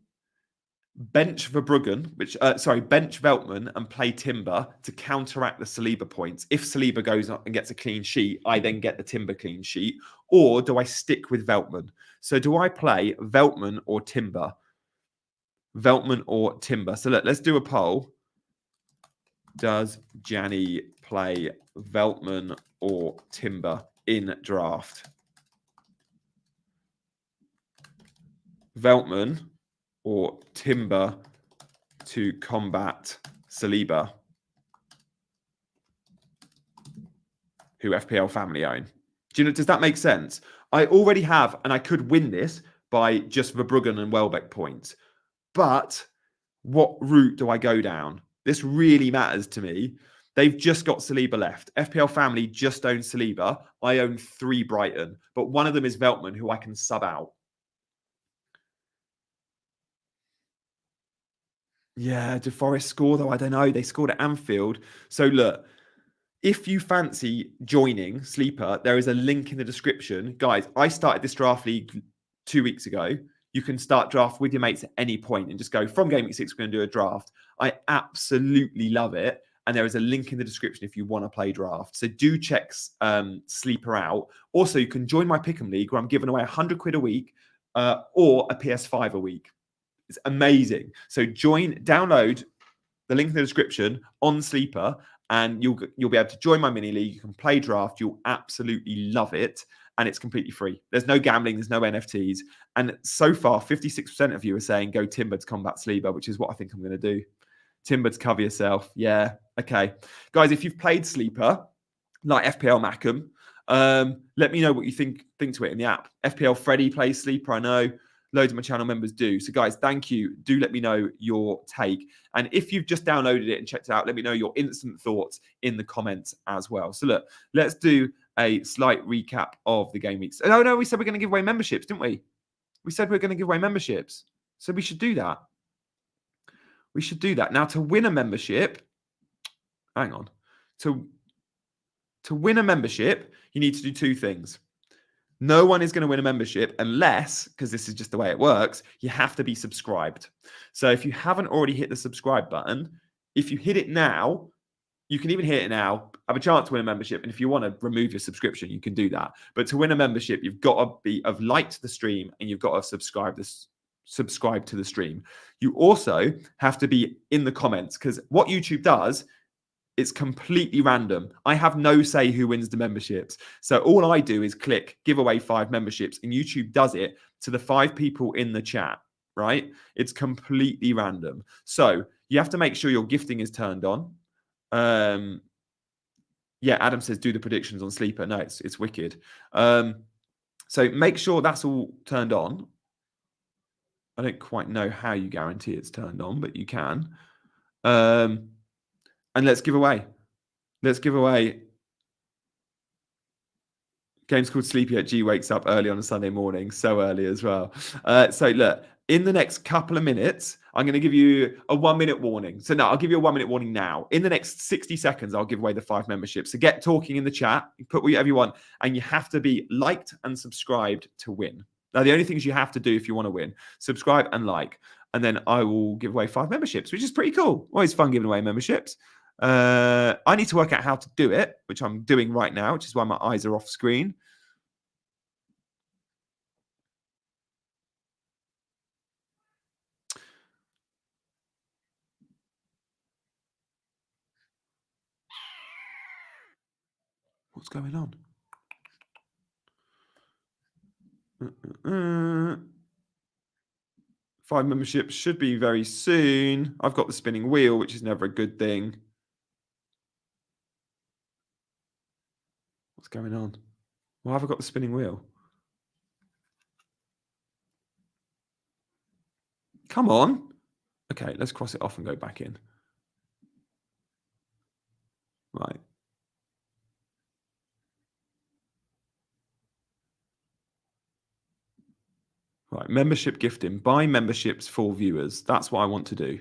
bench Verbruggen, bench Veltman and play Timber to counteract the Saliba points? If Saliba goes up and gets a clean sheet, I then get the Timber clean sheet. Or do I stick with Veltman? So do I play Veltman or Timber? Veltman or Timber? So let's do a poll. Does Gianni play Veltman or Timber in draft? Veltman or Timber to combat Saliba, who FPL Family own. Do you know? Does that make sense? I already have, and I could win this by just Verbruggen and Welbeck points. But what route do I go down? This really matters to me. They've just got Saliba left. FPL Family just owns Saliba. I own 3 Brighton, but one of them is Veltman, who I can sub out. Yeah, did Forest score though? I don't know. They scored at Anfield. So look, if you fancy joining Sleeper, there is a link in the description. Guys, I started this draft league 2 weeks ago. You can start draft with your mates at any point and just go from game week 6, we're going to do a draft. I absolutely love it. And there is a link in the description if you want to play draft. So do check Sleeper out. Also, you can join my Pick'em League where I'm giving away 100 quid a week or a PS5 a week. It's amazing. So download the link in the description on Sleeper, and you'll be able to join my mini league. You can play draft. You'll absolutely love it, and it's completely free. There's no gambling. There's no NFTs. And so far, 56% of you are saying go Timber to combat Sleeper, which is what I think I'm going to do. Timber to cover yourself. Yeah. Okay. Guys, if you've played Sleeper, like FPL Mackham, let me know what you think to it in the app. FPL Freddy plays Sleeper, I know. Loads of my channel members do. So guys, thank you. Do let me know your take. And if you've just downloaded it and checked it out, let me know your instant thoughts in the comments as well. So look, let's do a slight recap of the game weeks. Oh, no, we said we're going to give away memberships, didn't we? We said we're going to give away memberships. So we should do that. We should do that. Now, to win a membership, hang on. To win a membership, you need to do 2 things. No one is going to win a membership unless, because this is just the way it works, you have to be subscribed. So if you haven't already hit the subscribe button, if you hit it now, you can even hit it now, have a chance to win a membership. And if you want to remove your subscription, you can do that. But to win a membership, you've got to have liked the stream and you've got to subscribe to the stream. You also have to be in the comments, because what YouTube does, it's completely random. I have no say who wins the memberships. So all I do is click give away 5 memberships, and YouTube does it to the 5 people in the chat, right? It's completely random. So you have to make sure your gifting is turned on. Yeah, Adam says do the predictions on Sleeper. No, it's wicked. So make sure that's all turned on. I don't quite know how you guarantee it's turned on, but you can. And let's give away. Let's give away. Game's called Sleepy at G wakes up early on a Sunday morning. So early as well. So look, in the next couple of minutes, I'm going to give you a 1-minute warning. So no, I'll give you a 1-minute warning now. In the next 60 seconds, I'll give away the 5 memberships. So get talking in the chat, put whatever you want, and you have to be liked and subscribed to win. Now, the only things you have to do if you want to win, subscribe and like, and then I will give away 5 memberships, which is pretty cool. Always fun giving away memberships. I need to work out how to do it, which I'm doing right now, which is why my eyes are off screen. What's going on? 5 memberships should be very soon. I've got the spinning wheel, which is never a good thing. What's going on? Why have I got the spinning wheel? Come on. Okay, let's cross it off and go back in. Right. Right, membership gifting. Buy memberships for viewers. That's what I want to do.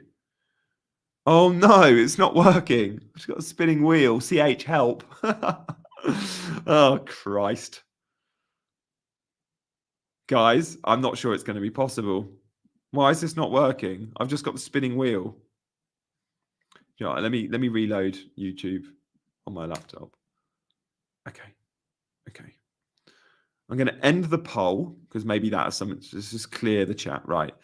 Oh no, it's not working. I've got a spinning wheel. CH, help. Oh, Christ. Guys, I'm not sure it's going to be possible. Why is this not working? I've just got the spinning wheel. You know, let me reload YouTube on my laptop. Okay. I'm going to end the poll because maybe that is something. Let's just clear the chat. Right.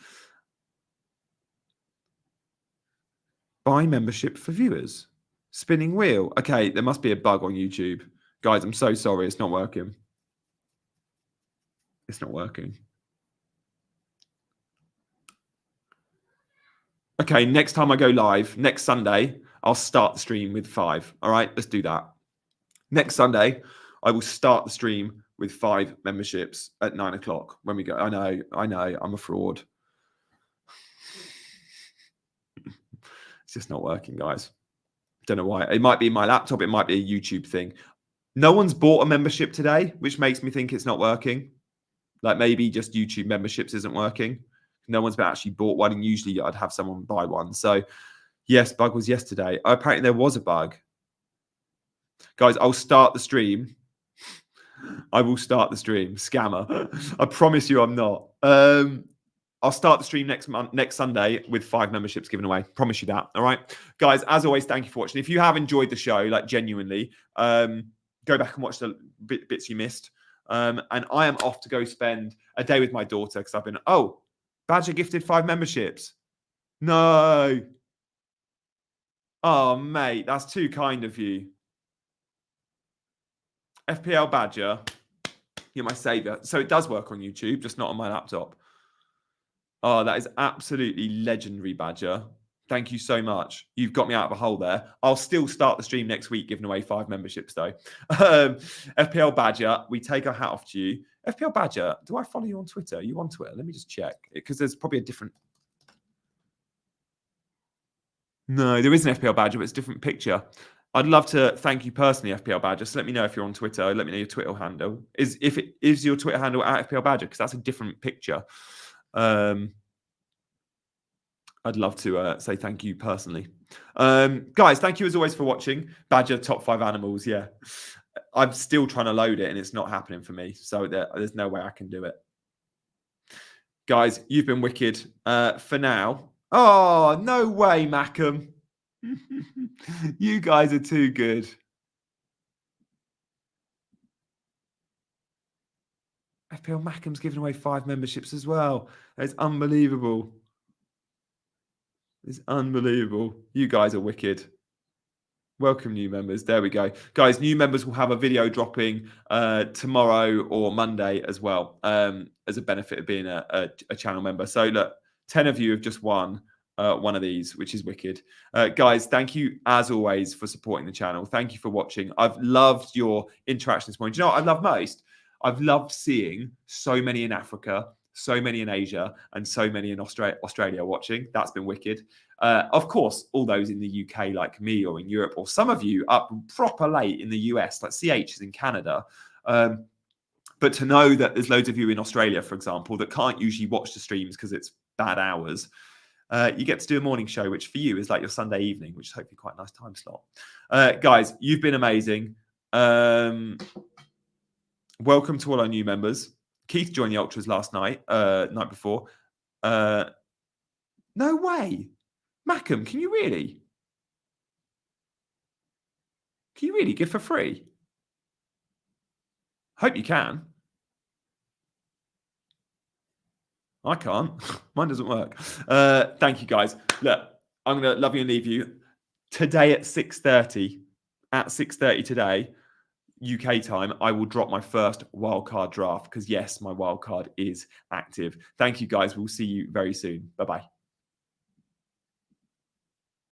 Buy membership for viewers. Spinning wheel. Okay, there must be a bug on YouTube. Guys, I'm so sorry. It's not working. It's not working. Okay, next time I go live, next Sunday, I'll start the stream with 5. All right, let's do that. Next Sunday, I will start the stream with 5 memberships at 9 o'clock when we go. I know, I'm a fraud. It's just not working, guys. Don't know why. It might be my laptop. It might be a YouTube thing. No one's bought a membership today, which makes me think it's not working. Like maybe just YouTube memberships isn't working. No one's actually bought one, and usually I'd have someone buy one. So yes, bug was yesterday. Apparently there was a bug. Guys, I'll start the stream. I will start the stream. Scammer. I promise you I'm not. I'll start the stream next Sunday with 5 memberships given away. Promise you that. All right. Guys, as always, thank you for watching. If you have enjoyed the show, like genuinely, go back and watch the bits you missed. And I am off to go spend a day with my daughter because I've been, Badger gifted 5 memberships. No. Oh, mate, that's too kind of you. FPL Badger, you're my savior. So it does work on YouTube, just not on my laptop. Oh, that is absolutely legendary, Badger. Thank you so much. You've got me out of a hole there. I'll still start the stream next week giving away 5 memberships, though. FPL Badger, we take our hat off to you. FPL Badger, do I follow you on Twitter? Are you on Twitter? Let me just check. Because there's probably a different... No, there is an FPL Badger, but it's a different picture. I'd love to thank you personally, FPL Badger. So let me know if you're on Twitter. Let me know your Twitter handle. Is your Twitter handle at FPL Badger? Because that's a different picture. I'd love to say thank you personally. Guys, thank you as always for watching. Badger top 5 animals. Yeah, I'm still trying to load it and it's not happening for me. So there's no way I can do it. Guys, you've been wicked for now. Oh, no way, Mackham. You guys are too good. FPL Mackham's giving away 5 memberships as well. It's unbelievable. It's unbelievable. You guys are wicked. Welcome, new members. There we go. Guys, new members will have a video dropping tomorrow or Monday as well as a benefit of being a channel member. So look, 10 of you have just won one of these, which is wicked. Guys, thank you as always for supporting the channel. Thank you for watching. I've loved your interaction this morning. Do you know what I love most? I've loved seeing so many in Africa, so many in Asia, and so many in Australia watching. That's been wicked. Of course, all those in the UK like me, or in Europe, or some of you up proper late in the US, like CH is in Canada. But to know that there's loads of you in Australia, for example, that can't usually watch the streams because it's bad hours, you get to do a morning show, which for you is like your Sunday evening, which is hopefully quite a nice time slot. Guys, you've been amazing. Welcome to all our new members. Keith joined the Ultras last night, night before. No way. Mackham, can you really? Can you really give for free? Hope you can. I can't. Mine doesn't work. Thank you, guys. Look, I'm going to love you and leave you. Today at 6:30, today, UK time, I will drop my first wildcard draft because, yes, my wildcard is active. Thank you, guys. We'll see you very soon. Bye-bye.